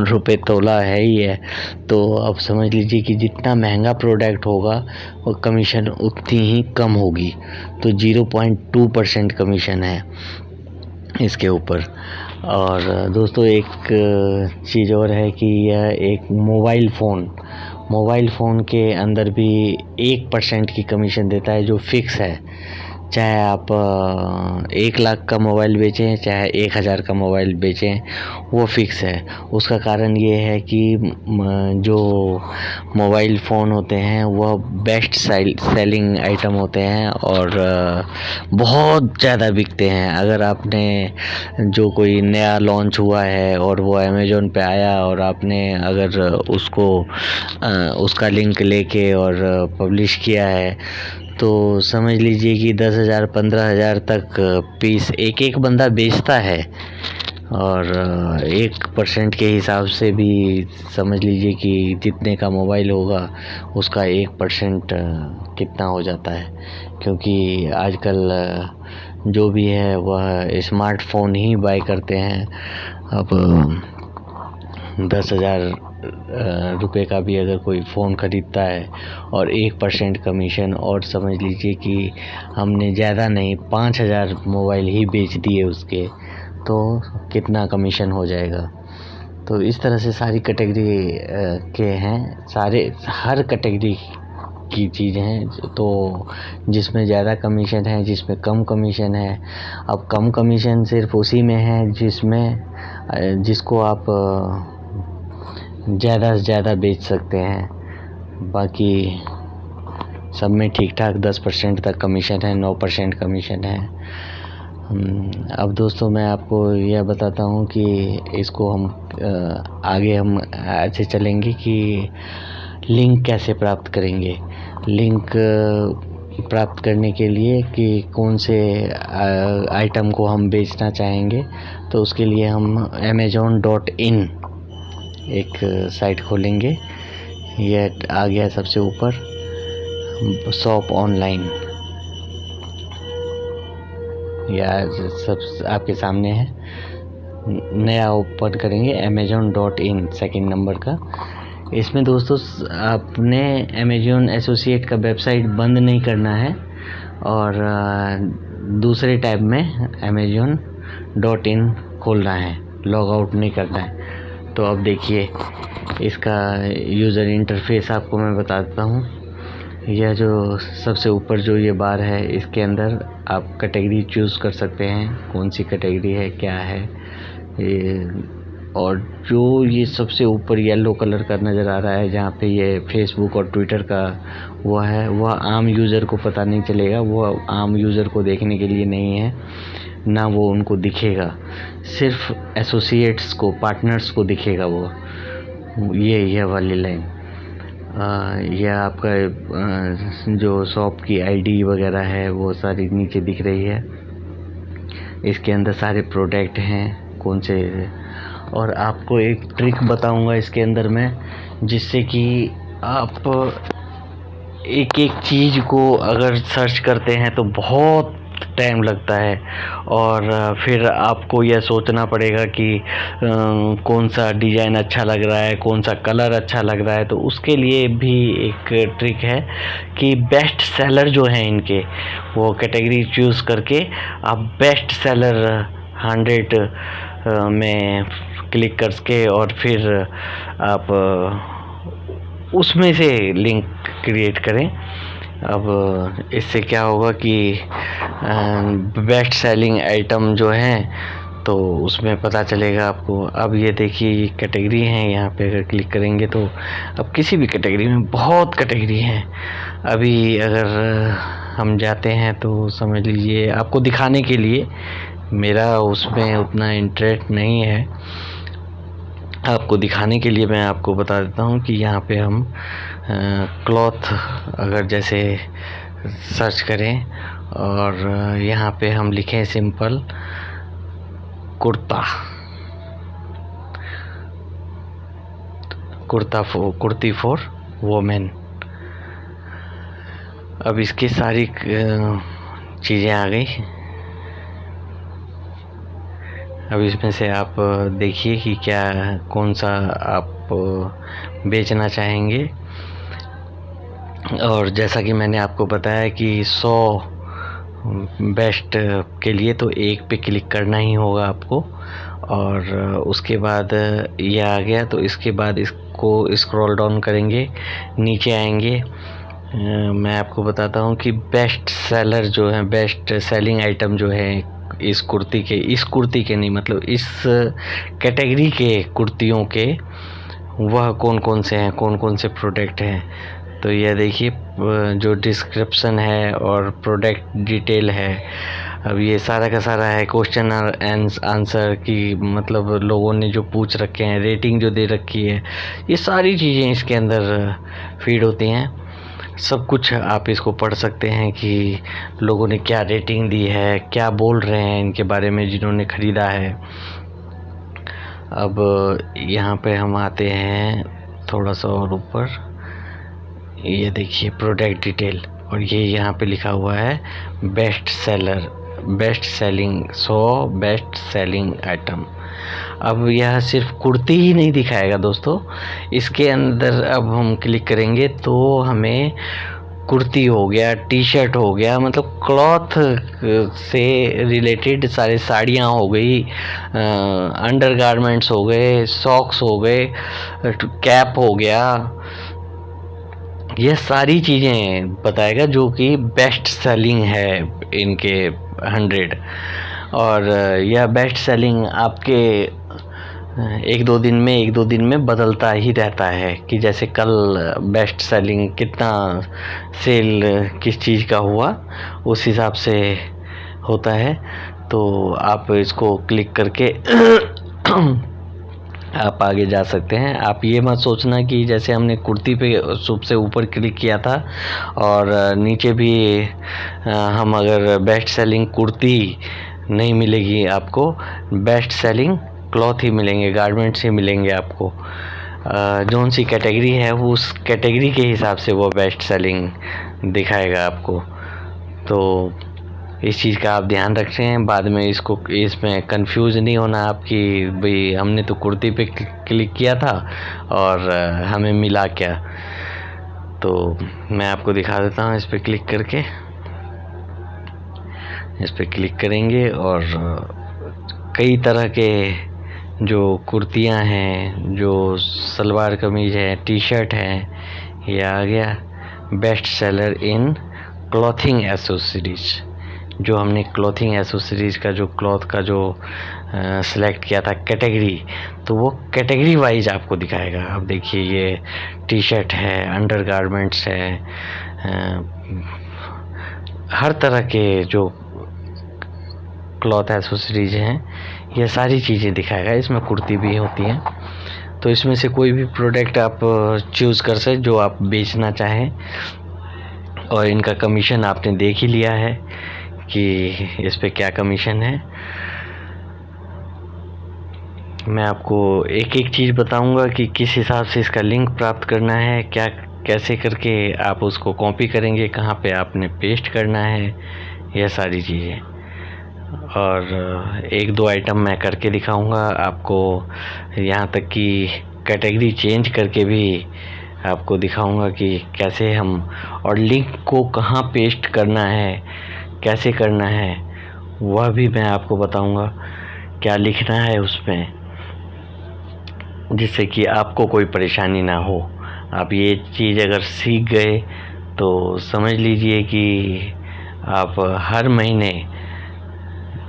रुपये तोला है ही है। तो अब समझ लीजिए कि जितना महंगा प्रोडक्ट होगा वो कमीशन उतनी ही कम होगी। तो 0.2% कमीशन है इसके ऊपर। और दोस्तों एक चीज़ और है कि यह एक मोबाइल फ़ोन के अंदर भी 1% की कमीशन देता है, जो फ़िक्स है। चाहे आप 1 लाख का मोबाइल बेचें, चाहे 1,000 का मोबाइल बेचें, वो फ़िक्स है। उसका कारण ये है कि जो मोबाइल फ़ोन होते हैं वह बेस्ट सेलिंग आइटम होते हैं और बहुत ज़्यादा बिकते हैं। अगर आपने जो कोई नया लॉन्च हुआ है और वो अमेज़ॉन पे आया और आपने अगर उसको उसका लिंक लेके और पब्लिश किया है, तो समझ लीजिए कि 10,000 15,000 तक पीस एक बंदा बेचता है। और 1% के हिसाब से भी समझ लीजिए कि जितने का मोबाइल होगा उसका 1% कितना हो जाता है, क्योंकि आजकल जो भी है वह स्मार्टफ़ोन ही बाय करते हैं। अब 10,000 रुपये का भी अगर कोई फ़ोन ख़रीदता है और 1% कमीशन, और समझ लीजिए कि हमने ज़्यादा नहीं 5,000 मोबाइल ही बेच दिए उसके, तो कितना कमीशन हो जाएगा। तो इस तरह से सारी कैटेगरी के हैं, हर कैटेगरी की चीज़ें हैं। तो जिसमें ज़्यादा कमीशन है, जिसमें कम कमीशन है। अब कम कमीशन सिर्फ उसी में है जिसको आप ज़्यादा से ज़्यादा बेच सकते हैं। बाकी सब में ठीक ठाक 10% तक कमीशन है, 9% कमीशन है। अब दोस्तों मैं आपको यह बताता हूँ कि इसको हम आगे हम ऐसे चलेंगे कि लिंक कैसे प्राप्त करेंगे। लिंक प्राप्त करने के लिए कि कौन से आइटम को हम बेचना चाहेंगे, तो उसके लिए हम amazon.in एक साइट खोलेंगे। यह आ गया सबसे ऊपर, शॉप ऑनलाइन, या सब आपके सामने है। नया ओपन करेंगे amazon.in सेकंड नंबर का। इसमें दोस्तों आपने अमेज़ॉन एसोसिएट का वेबसाइट बंद नहीं करना है और दूसरे टैब में amazon.in खोलना है, लॉग आउट नहीं करना है। तो अब देखिए इसका यूज़र इंटरफेस आपको मैं बता देता हूँ। यह जो सबसे ऊपर जो ये बार है, इसके अंदर आप कैटेगरी चूज़ कर सकते हैं, कौन सी कैटेगरी है, क्या है ये। और जो ये सबसे ऊपर येलो कलर का नज़र आ रहा है, जहाँ पे ये फेसबुक और ट्विटर का वो है, वह आम यूज़र को पता नहीं चलेगा, वो आम यूज़र को देखने के लिए नहीं है, ना वो उनको दिखेगा, सिर्फ एसोसिएट्स को, पार्टनर्स को दिखेगा वो। ये वाली लाइन, यह आपका जो शॉप की आईडी वगैरह है वो सारी नीचे दिख रही है। इसके अंदर सारे प्रोडक्ट हैं कौन से। और आपको एक ट्रिक बताऊंगा इसके अंदर मैं, जिससे कि आप एक एक चीज़ को अगर सर्च करते हैं तो बहुत टाइम लगता है, और फिर आपको यह सोचना पड़ेगा कि कौन सा डिज़ाइन अच्छा लग रहा है, कौन सा कलर अच्छा लग रहा है। तो उसके लिए भी एक ट्रिक है कि बेस्ट सेलर जो हैं इनके, वो कैटेगरी चूज़ करके आप बेस्ट सेलर 100 में क्लिक करके और फिर आप उसमें से लिंक क्रिएट करें। अब इससे क्या होगा कि बेस्ट सेलिंग आइटम जो हैं तो उसमें पता चलेगा आपको। अब ये देखिए कैटेगरी हैं, यहाँ पे अगर क्लिक करेंगे तो अब किसी भी कैटेगरी में बहुत कैटेगरी हैं। अभी अगर हम जाते हैं तो समझ लीजिए आपको दिखाने के लिए, मेरा उसमें उतना इंटरेस्ट नहीं है, आपको दिखाने के लिए मैं आपको बता देता हूँ कि यहाँ पे हम क्लॉथ, अगर जैसे सर्च करें और यहाँ पे हम लिखें सिंपल कुर्ती फॉर वोमेन। अब इसकी सारी चीज़ें आ गई। अब इसमें से आप देखिए कि क्या कौन सा आप बेचना चाहेंगे। और जैसा कि मैंने आपको बताया कि 100 बेस्ट के लिए तो एक पे क्लिक करना ही होगा आपको। और उसके बाद ये आ गया तो इसके बाद इसको स्क्रॉल डाउन करेंगे, नीचे आएंगे। मैं आपको बताता हूँ कि बेस्ट सेलर जो है, बेस्ट सेलिंग आइटम जो है इस कुर्ती के नहीं, मतलब इस कैटेगरी के कुर्तियों के, वह कौन कौन से हैं, कौन कौन से प्रोडक्ट हैं। तो यह देखिए जो डिस्क्रिप्शन है और प्रोडक्ट डिटेल है। अब ये सारा का सारा है क्वेश्चन एंड आंसर की, मतलब लोगों ने जो पूछ रखे हैं, रेटिंग जो दे रखी है, ये सारी चीज़ें इसके अंदर फीड होती हैं। सब कुछ आप इसको पढ़ सकते हैं कि लोगों ने क्या रेटिंग दी है, क्या बोल रहे हैं इनके बारे में जिन्होंने ख़रीदा है। अब यहाँ पे हम आते हैं थोड़ा सा और ऊपर, ये देखिए प्रोडक्ट डिटेल, और ये यहाँ पे लिखा हुआ है best selling 100 best selling item. अब यह सिर्फ कुर्ती ही नहीं दिखाएगा दोस्तों, इसके अंदर अब हम क्लिक करेंगे तो हमें कुर्ती हो गया, टी शर्ट हो गया, मतलब क्लॉथ से रिलेटेड सारे साड़ियाँ हो गई, अंडर गारमेंट्स हो गए, सॉक्स हो गए, कैप हो गया, ये सारी चीज़ें बताएगा जो कि बेस्ट सेलिंग है इनके 100। और यह बेस्ट सेलिंग आपके एक दो दिन में बदलता ही रहता है कि जैसे कल बेस्ट सेलिंग कितना सेल किस चीज़ का हुआ, उस हिसाब से होता है। तो आप इसको क्लिक करके आप आगे जा सकते हैं। आप ये मत सोचना कि जैसे हमने कुर्ती पे सबसे ऊपर क्लिक किया था और नीचे भी हम अगर बेस्ट सेलिंग कुर्ती नहीं मिलेगी आपको, बेस्ट सेलिंग क्लॉथ ही मिलेंगे, गारमेंट्स ही मिलेंगे आपको। जौन सी कैटेगरी है वो उस कैटेगरी के हिसाब से वो बेस्ट सेलिंग दिखाएगा आपको। तो इस चीज़ का आप ध्यान रखें, बाद में इसमें कंफ्यूज नहीं होना आप कि भाई हमने तो कुर्ती पे क्लिक किया था और हमें मिला क्या। तो मैं आपको दिखा देता हूँ, इस पर क्लिक करके इस पर क्लिक करेंगे और कई तरह के जो कुर्तियाँ हैं, जो सलवार कमीज है, टी शर्ट है, ये आ गया बेस्ट सेलर इन क्लॉथिंग एसेसरीज। जो हमने क्लॉथिंग एसेसरीज का जो क्लॉथ का जो सिलेक्ट किया था कैटेगरी, तो वो कैटेगरी वाइज आपको दिखाएगा। अब देखिए ये टी शर्ट है, अंडर गारमेंट्स है, हर तरह के जो क्लॉथ एसेसरीज हैं ये सारी चीज़ें दिखाएगा। इसमें कुर्ती भी होती है, तो इसमें से कोई भी प्रोडक्ट आप चूज़ कर सकते जो आप बेचना चाहें। और इनका कमीशन आपने देख ही लिया है कि इस पे क्या कमीशन है। मैं आपको एक एक चीज़ बताऊंगा कि किस हिसाब से इसका लिंक प्राप्त करना है, क्या कैसे करके आप उसको कॉपी करेंगे, कहाँ पे आपने पेस्ट करना है, यह सारी चीज़ें। और एक दो आइटम मैं करके दिखाऊंगा आपको, यहाँ तक कि कैटेगरी चेंज करके भी आपको दिखाऊंगा कि कैसे हम, और लिंक को कहाँ पेस्ट करना है, कैसे करना है, वह भी मैं आपको बताऊंगा क्या लिखना है उसमें, जिससे कि आपको कोई परेशानी ना हो। आप ये चीज़ अगर सीख गए तो समझ लीजिए कि आप हर महीने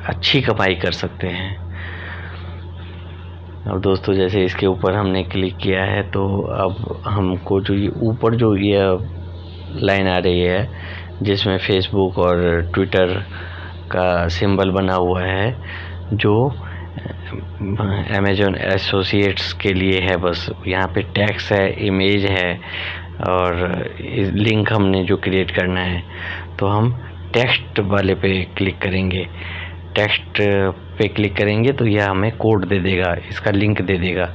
अच्छी कमाई कर सकते हैं। अब दोस्तों जैसे इसके ऊपर हमने क्लिक किया है तो अब हमको जो ये ऊपर जो ये लाइन आ रही है जिसमें फेसबुक और ट्विटर का सिंबल बना हुआ है, जो अमेज़न एसोसिएट्स के लिए है, बस यहाँ पे टैक्स है, इमेज है, और इस लिंक हमने जो क्रिएट करना है तो हम टेक्स्ट वाले पे क्लिक करेंगे। टेक्स्ट पे क्लिक करेंगे तो यह हमें कोड दे देगा, इसका लिंक दे देगा।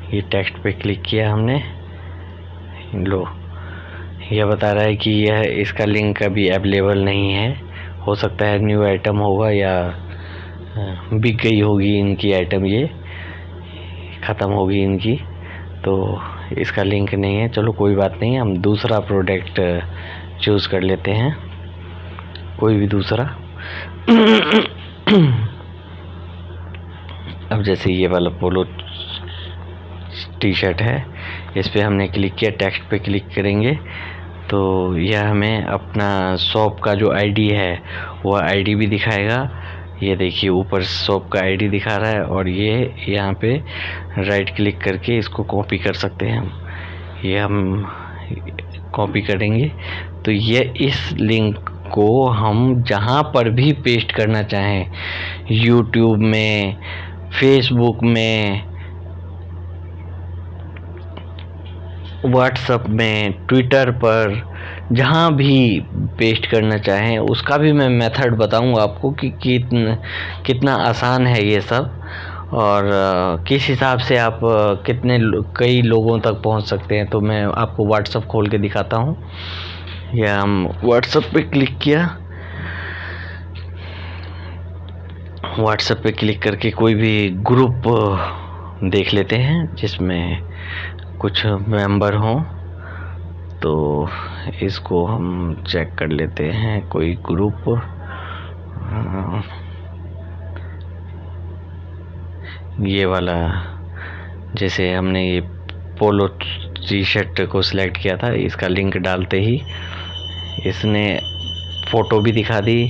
ये टेक्स्ट पे क्लिक किया हमने, लो यह बता रहा है कि यह इसका लिंक अभी अवेलेबल नहीं है। हो सकता है न्यू आइटम होगा या बिक गई होगी इनकी आइटम, ये ख़त्म होगी इनकी, तो इसका लिंक नहीं है। चलो कोई बात नहीं, हम दूसरा प्रोडक्ट चूज़ कर लेते हैं, कोई भी दूसरा। अब जैसे ये वाला पोलो टी शर्ट है, इस पर हमने क्लिक किया, टेक्स्ट पे क्लिक करेंगे तो यह हमें अपना शॉप का जो आईडी है वह आईडी भी दिखाएगा। ये देखिए ऊपर शॉप का आईडी दिखा रहा है, और ये यहाँ पे राइट क्लिक करके इसको कॉपी कर सकते हैं हम। ये हम कॉपी करेंगे तो ये इस लिंक को हम जहाँ पर भी पेस्ट करना चाहें, यूट्यूब में, फेसबुक में, व्हाट्सएप में, ट्विटर पर, जहाँ भी पेस्ट करना चाहें उसका भी मैं मेथड बताऊंगा आपको कि कितना आसान है ये सब, और किस हिसाब से आप कई लोगों तक पहुंच सकते हैं। तो मैं आपको व्हाट्सएप खोल के दिखाता हूं। या हम व्हाट्सएप पे क्लिक किया, व्हाट्सएप पे क्लिक करके कोई भी ग्रुप देख लेते हैं जिसमें कुछ मेंबर हों, तो इसको हम चेक कर लेते हैं। कोई ग्रुप, ये वाला, जैसे हमने ये पोलो टी शर्ट को सिलेक्ट किया था, इसका लिंक डालते ही इसने फ़ोटो भी दिखा दी,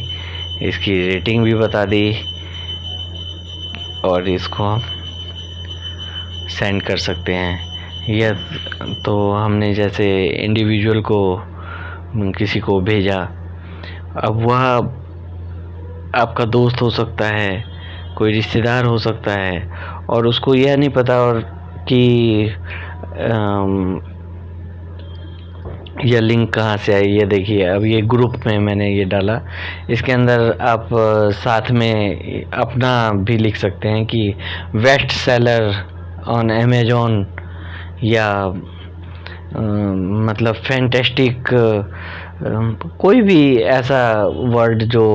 इसकी रेटिंग भी बता दी, और इसको हम सेंड कर सकते हैं। यह तो हमने जैसे इंडिविजुअल को किसी को भेजा, अब वह आपका दोस्त हो सकता है, कोई रिश्तेदार हो सकता है, और उसको यह नहीं पता और कि यह लिंक कहाँ से आई। ये देखिए अब ये ग्रुप में मैंने ये डाला, इसके अंदर आप साथ में अपना भी लिख सकते हैं कि बेस्ट सेलर ऑन अमेज़न, या मतलब फैंटास्टिक, कोई भी ऐसा वर्ड जो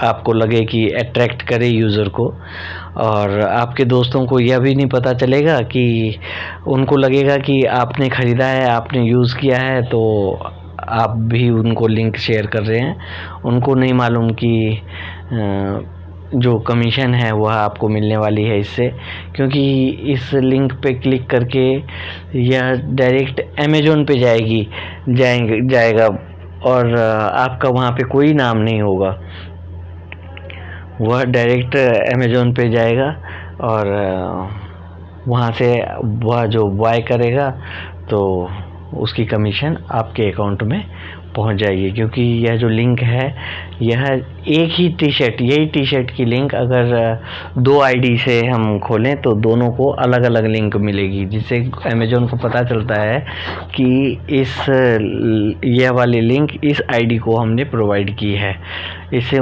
आपको लगे कि अट्रैक्ट करे यूज़र को। और आपके दोस्तों को यह भी नहीं पता चलेगा कि उनको लगेगा कि आपने ख़रीदा है, आपने यूज़ किया है, तो आप भी उनको लिंक शेयर कर रहे हैं। उनको नहीं मालूम कि जो कमीशन है वह आपको मिलने वाली है इससे, क्योंकि इस लिंक पे क्लिक करके यह डायरेक्ट अमेज़न पे जाएगा और आपका वहाँ पे कोई नाम नहीं होगा, वह डायरेक्ट अमेज़न पे जाएगा और वहाँ से वह जो बाय करेगा तो उसकी कमीशन आपके अकाउंट में पहुँच जाएगी। क्योंकि यह जो लिंक है यह एक ही टी शर्ट, यही टी शर्ट की लिंक अगर 2 आईडी से हम खोलें तो दोनों को अलग अलग लिंक मिलेगी, जिससे अमेज़न को पता चलता है कि यह वाली लिंक इस आईडी को हमने प्रोवाइड की है। इससे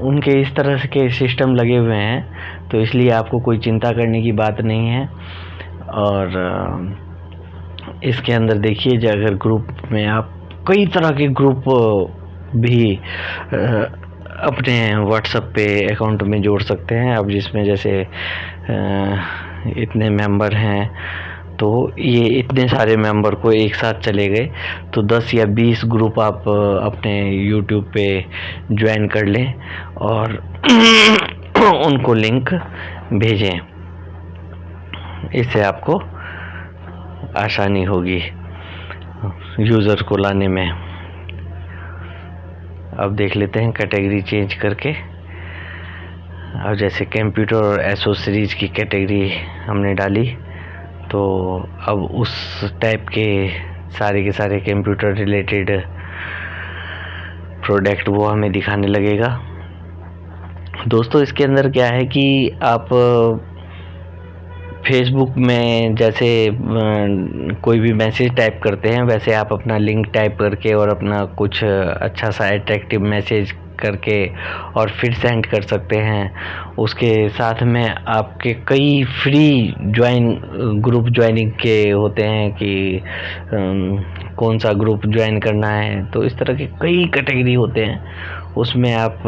उनके इस तरह के सिस्टम लगे हुए हैं, तो इसलिए आपको कोई चिंता करने की बात नहीं है। और इसके अंदर देखिए, अगर ग्रुप में आप कई तरह के ग्रुप भी अपने व्हाट्सएप पे अकाउंट में जोड़ सकते हैं। अब जिसमें जैसे इतने मेंबर हैं, तो ये इतने सारे मेंबर को एक साथ चले गए तो 10 या 20 ग्रुप आप अपने यूट्यूब पे ज्वाइन कर लें और उनको लिंक भेजें। इससे आपको आसानी होगी यूज़र को लाने में। अब देख लेते हैं कैटेगरी चेंज करके। अब जैसे कंप्यूटर और एसोसरीज की कैटेगरी हमने डाली, तो अब उस टाइप के सारे कंप्यूटर रिलेटेड प्रोडक्ट वो हमें दिखाने लगेगा। दोस्तों इसके अंदर क्या है कि आप फेसबुक में जैसे कोई भी मैसेज टाइप करते हैं, वैसे आप अपना लिंक टाइप करके और अपना कुछ अच्छा सा अट्रैक्टिव मैसेज करके और फिर सेंड कर सकते हैं। उसके साथ में आपके कई फ्री ग्रुप ज्वाइनिंग के होते हैं कि कौन सा ग्रुप ज्वाइन करना है, तो इस तरह के कई कैटेगरी होते हैं, उसमें आप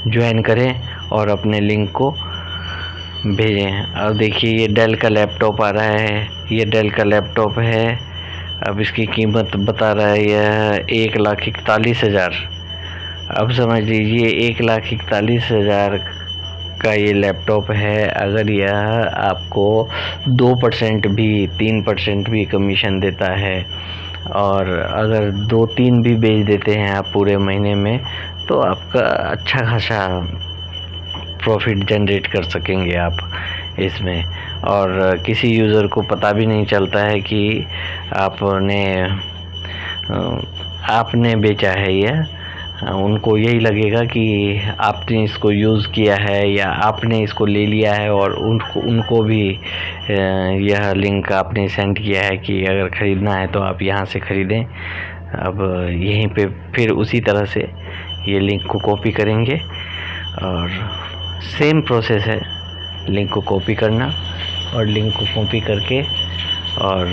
ज्वाइन करें और अपने लिंक को भेजें। अब देखिए ये डेल का लैपटॉप आ रहा है, ये डेल का लैपटॉप है। अब इसकी कीमत बता रहा है यह 1,41,000। अब समझ लीजिए 1,41,000 का ये लैपटॉप है। अगर यह आपको 2% भी 3% भी कमीशन देता है और अगर 2-3 भी बेच देते हैं आप पूरे महीने में, तो आपका अच्छा खासा प्रॉफिट जनरेट कर सकेंगे आप इसमें। और किसी यूज़र को पता भी नहीं चलता है कि आपने बेचा है यह। उनको यही लगेगा कि आपने इसको यूज़ किया है या आपने इसको ले लिया है और उनको भी यह लिंक आपने सेंड किया है कि अगर ख़रीदना है तो आप यहाँ से ख़रीदें। अब यहीं पे फिर उसी तरह से ये लिंक को कॉपी करेंगे और सेम प्रोसेस है लिंक को कॉपी करना और लिंक को कॉपी करके और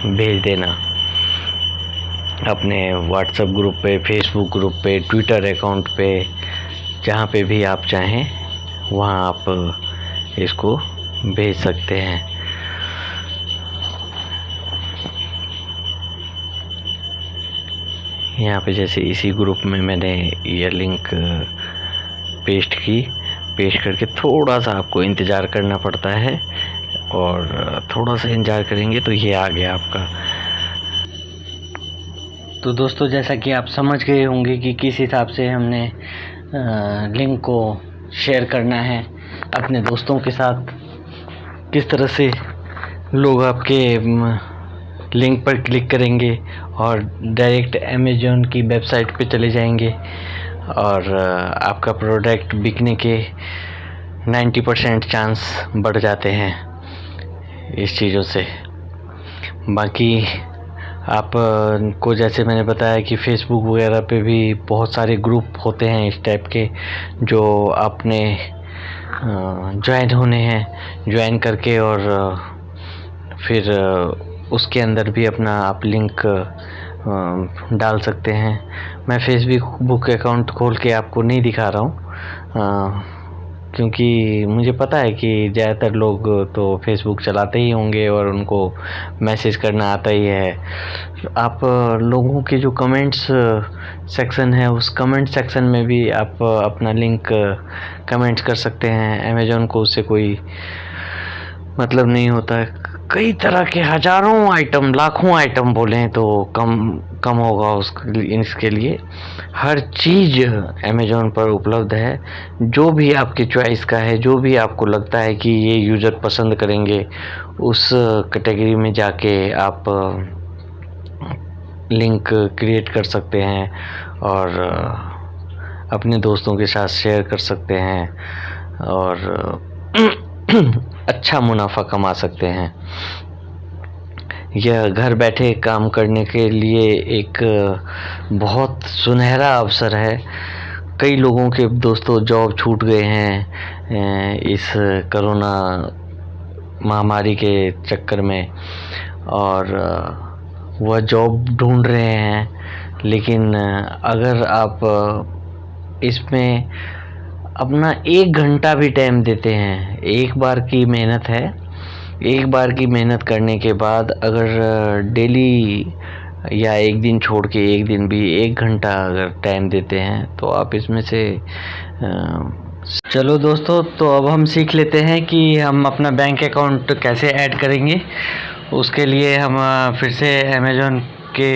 भेज देना अपने व्हाट्सएप ग्रुप पे, फेसबुक ग्रुप पे, ट्विटर अकाउंट पे, जहाँ पे भी आप चाहें वहाँ आप इसको भेज सकते हैं। यहाँ पे जैसे इसी ग्रुप में मैंने ये लिंक पेस्ट करके थोड़ा सा आपको इंतज़ार करना पड़ता है और थोड़ा सा इंतज़ार करेंगे तो ये आ गया आपका। तो दोस्तों, जैसा कि आप समझ गए होंगे कि किस हिसाब से हमने लिंक को शेयर करना है अपने दोस्तों के साथ, किस तरह से लोग आपके लिंक पर क्लिक करेंगे और डायरेक्ट अमेज़न की वेबसाइट पे चले जाएंगे और आपका प्रोडक्ट बिकने के 90% चांस बढ़ जाते हैं इस चीज़ों से। बाकी आप को जैसे मैंने बताया कि फेसबुक वगैरह पे भी बहुत सारे ग्रुप होते हैं इस टाइप के, जो आपने ज्वाइन होने हैं, ज्वाइन करके और फिर उसके अंदर भी अपना आप लिंक डाल सकते हैं। मैं फेसबुक अकाउंट खोल के आपको नहीं दिखा रहा हूँ क्योंकि मुझे पता है कि ज़्यादातर लोग तो फेसबुक चलाते ही होंगे और उनको मैसेज करना आता ही है। आप लोगों के जो कमेंट्स सेक्शन है, उस कमेंट सेक्शन में भी आप अपना लिंक कमेंट्स कर सकते हैं। अमेज़न को उससे कोई मतलब नहीं होता है। कई तरह के हज़ारों आइटम, लाखों आइटम बोलें तो कम होगा इसके लिए। हर चीज़ अमेज़न पर उपलब्ध है। जो भी आपकी चॉइस का है, जो भी आपको लगता है कि ये यूज़र पसंद करेंगे, उस कैटेगरी में जाके आप लिंक क्रिएट कर सकते हैं और अपने दोस्तों के साथ शेयर कर सकते हैं और अच्छा मुनाफा कमा सकते हैं। यह घर बैठे काम करने के लिए एक बहुत सुनहरा अवसर है। कई लोगों के दोस्तों जॉब छूट गए हैं इस कोरोना महामारी के चक्कर में और वह जॉब ढूंढ रहे हैं, लेकिन अगर आप इसमें अपना 1 घंटा भी टाइम देते हैं, एक बार की मेहनत है, एक बार की मेहनत करने के बाद अगर डेली या एक दिन छोड़ के एक दिन भी 1 घंटा अगर टाइम देते हैं तो आप इसमें से चलो दोस्तों, तो अब हम सीख लेते हैं कि हम अपना बैंक अकाउंट कैसे ऐड करेंगे। उसके लिए हम फिर से अमेज़न के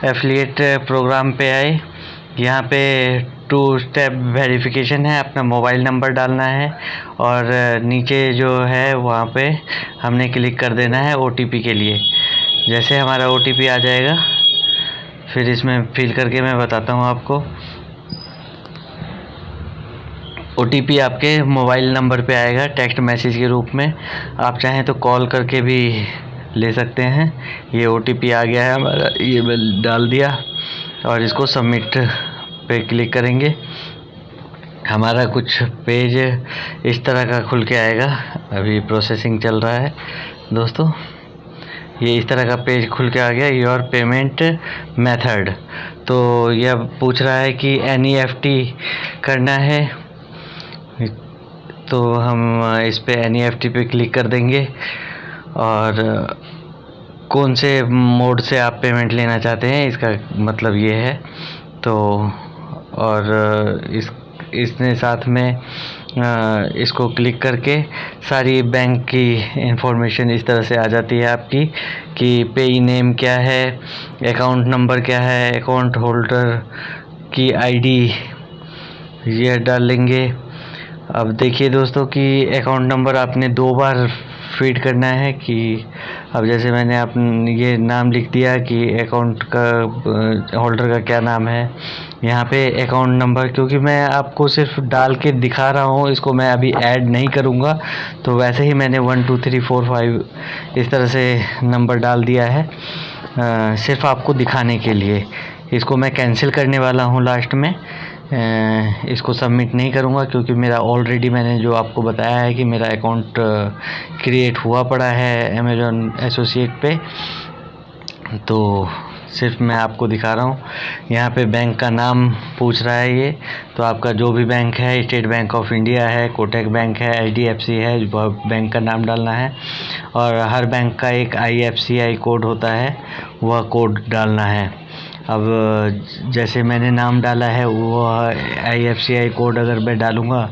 एफिलिएट प्रोग्राम पे आए। यहाँ पे 2 स्टेप वेरिफिकेशन है, अपना मोबाइल नंबर डालना है और नीचे जो है वहाँ पे हमने क्लिक कर देना है OTP के लिए। जैसे हमारा OTP आ जाएगा, फिर इसमें फिल करके मैं बताता हूँ आपको। OTP आपके मोबाइल नंबर पे आएगा टेक्स्ट मैसेज के रूप में। आप चाहें तो कॉल करके भी ले सकते हैं। ये OTP आ गया है हमारा, ये मैं डाल दिया और इसको सबमिट पे क्लिक करेंगे। हमारा कुछ पेज इस तरह का खुल के आएगा। अभी प्रोसेसिंग चल रहा है दोस्तों। ये इस तरह का पेज खुल के आ गया। योर पेमेंट मेथड, तो यह पूछ रहा है कि NEFT करना है, तो हम इस पे NEFT पे क्लिक कर देंगे और कौन से मोड से आप पेमेंट लेना चाहते हैं इसका मतलब ये है। तो और इसने साथ में इसको क्लिक करके सारी बैंक की इंफॉर्मेशन इस तरह से आ जाती है आपकी कि पेई नेम क्या है, अकाउंट नंबर क्या है, अकाउंट होल्डर की ID ये डाल लेंगे। अब देखिए दोस्तों कि अकाउंट नंबर आपने 2 बार फीड करना है कि अब जैसे मैंने ये नाम लिख दिया कि अकाउंट का होल्डर का क्या नाम है। यहाँ पे अकाउंट नंबर, क्योंकि मैं आपको सिर्फ डाल के दिखा रहा हूँ, इसको मैं अभी ऐड नहीं करूँगा, तो वैसे ही मैंने 1 2 3 4 5 इस तरह से नंबर डाल दिया है सिर्फ आपको दिखाने के लिए। इसको मैं कैंसिल करने वाला हूँ लास्ट में। इसको सबमिट नहीं करूँगा क्योंकि मेरा ऑलरेडी मैंने जो आपको बताया है कि मेरा अकाउंट क्रिएट हुआ पड़ा है अमेज़ॉन एसोसिएट पे। तो सिर्फ मैं आपको दिखा रहा हूँ। यहाँ पे बैंक का नाम पूछ रहा है ये, तो आपका जो भी बैंक है, स्टेट बैंक ऑफ इंडिया है, कोटक बैंक है, IDFC है, वह बैंक का नाम डालना है। और हर बैंक का एक IFCI कोड होता है, वह कोड डालना है। अब जैसे मैंने नाम डाला है वो IFCI कोड अगर मैं डालूँगा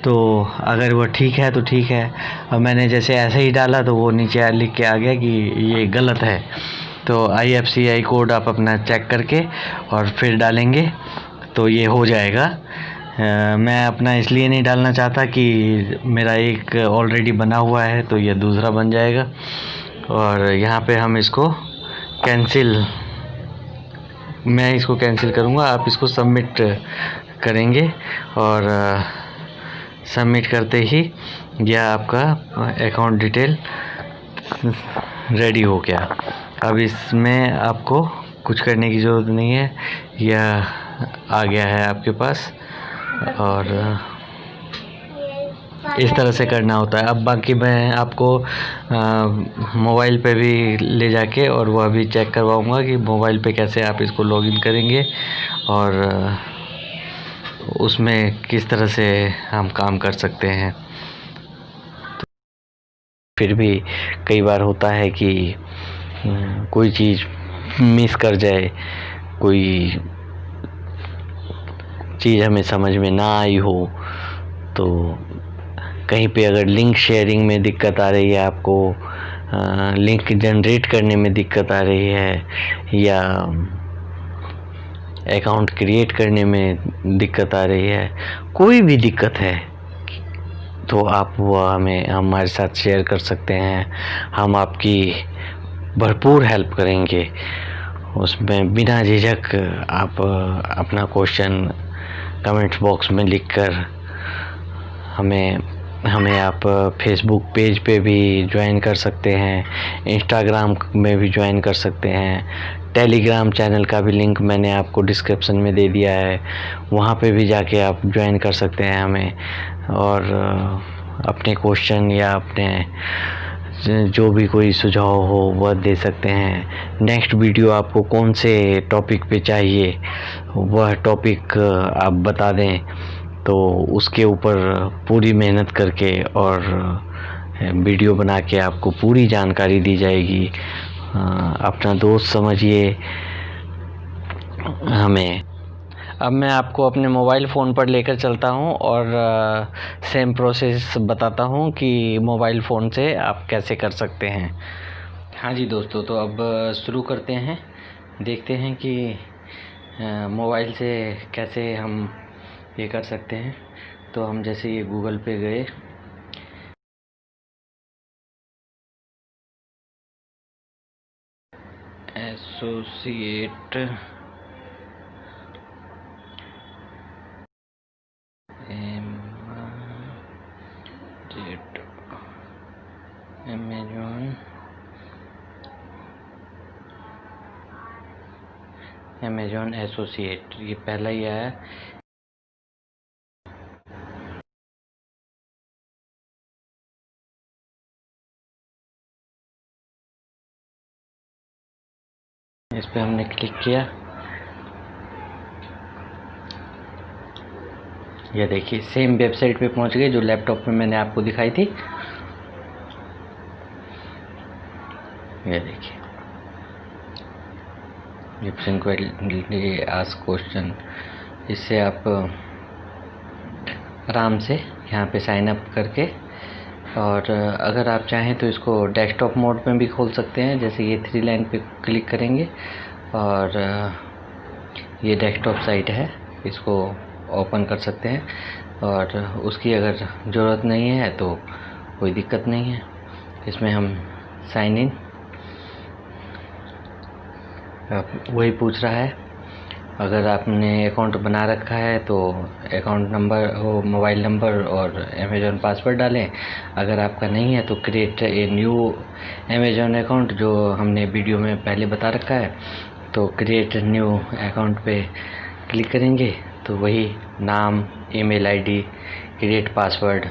तो अगर वो ठीक है तो ठीक है। अब मैंने जैसे ऐसे ही डाला तो वो नीचे लिख के आ गया कि ये गलत है। तो IFCI कोड आप अपना चेक करके और फिर डालेंगे तो ये हो जाएगा। मैं अपना इसलिए नहीं डालना चाहता कि मेरा एक ऑलरेडी बना हुआ है तो ये दूसरा बन जाएगा। और यहाँ पे हम इसको मैं इसको कैंसिल करूँगा, आप इसको सबमिट करेंगे और सबमिट करते ही यह आपका अकाउंट डिटेल रेडी हो गया। अब इसमें आपको कुछ करने की ज़रूरत नहीं है, यह आ गया है आपके पास और इस तरह से करना होता है। अब बाकी मैं आपको मोबाइल पे भी ले जाके और वह भी चेक करवाऊँगा कि मोबाइल पे कैसे आप इसको लॉगिन करेंगे और उसमें किस तरह से हम काम कर सकते हैं। फिर भी कई बार होता है कि कोई चीज़ मिस कर जाए, कोई चीज़ हमें समझ में ना आई हो, तो कहीं पे अगर लिंक शेयरिंग में दिक्कत आ रही है, आपको लिंक जनरेट करने में दिक्कत आ रही है या अकाउंट क्रिएट करने में दिक्कत आ रही है, कोई भी दिक्कत है तो आप वो हमारे साथ शेयर कर सकते हैं। हम आपकी भरपूर हेल्प करेंगे। उसमें बिना झिझक आप अपना क्वेश्चन कमेंट बॉक्स में लिखकर हमें आप फेसबुक पेज पे भी ज्वाइन कर सकते हैं, इंस्टाग्राम में भी ज्वाइन कर सकते हैं, टेलीग्राम चैनल का भी लिंक मैंने आपको डिस्क्रिप्शन में दे दिया है, वहाँ पे भी जाके आप ज्वाइन कर सकते हैं हमें और अपने क्वेश्चन या अपने जो भी कोई सुझाव हो वह दे सकते हैं। नेक्स्ट वीडियो आपको कौन से टॉपिक पे चाहिए वह टॉपिक आप बता दें तो उसके ऊपर पूरी मेहनत करके और वीडियो बना के आपको पूरी जानकारी दी जाएगी। अपना दोस्त समझिए हमें। अब मैं आपको अपने मोबाइल फ़ोन पर लेकर चलता हूं और सेम प्रोसेस बताता हूं कि मोबाइल फ़ोन से आप कैसे कर सकते हैं। हाँ जी दोस्तों, तो अब शुरू करते हैं, देखते हैं कि मोबाइल से कैसे हम ये कर सकते हैं। तो हम जैसे ये गूगल पे गए, एसोसिएट अमेजॉन एसोसिएट, ये पहला ही आया। इस पे हमने क्लिक किया, ये देखिए सेम वेबसाइट पे पहुंच गए जो लैपटॉप में मैंने आपको दिखाई थी। ये देखिए, ये फ्रीक्वेंटली आस्क्ड क्वेश्चन, इससे आप आराम से यहाँ पे साइन अप करके, और अगर आप चाहें तो इसको डेस्कटॉप मोड में भी खोल सकते हैं। जैसे ये 3 लाइन पे क्लिक करेंगे और ये डेस्कटॉप साइट है, इसको ओपन कर सकते हैं। और उसकी अगर ज़रूरत नहीं है तो कोई दिक्कत नहीं है। इसमें हम साइन इन, वही पूछ रहा है। अगर आपने अकाउंट बना रखा है तो अकाउंट नंबर, वो मोबाइल नंबर और अमेज़ॉन पासवर्ड डालें। अगर आपका नहीं है तो create a new Amazon account, जो हमने वीडियो में पहले बता रखा है। तो क्रिएट न्यू अकाउंट पे क्लिक करेंगे तो वही नाम, ईमेल आईडी, क्रिएट पासवर्ड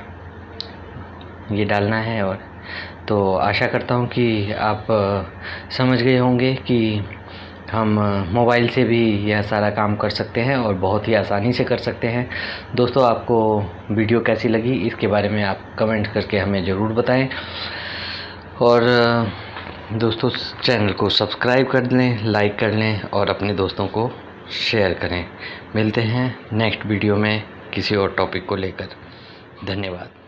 ये डालना है। और तो आशा करता हूँ कि आप समझ गए होंगे कि हम मोबाइल से भी यह सारा काम कर सकते हैं और बहुत ही आसानी से कर सकते हैं। दोस्तों, आपको वीडियो कैसी लगी इसके बारे में आप कमेंट करके हमें ज़रूर बताएं। और दोस्तों, चैनल को सब्सक्राइब कर लें, लाइक कर लें और अपने दोस्तों को शेयर करें। मिलते हैं नेक्स्ट वीडियो में किसी और टॉपिक को लेकर। धन्यवाद।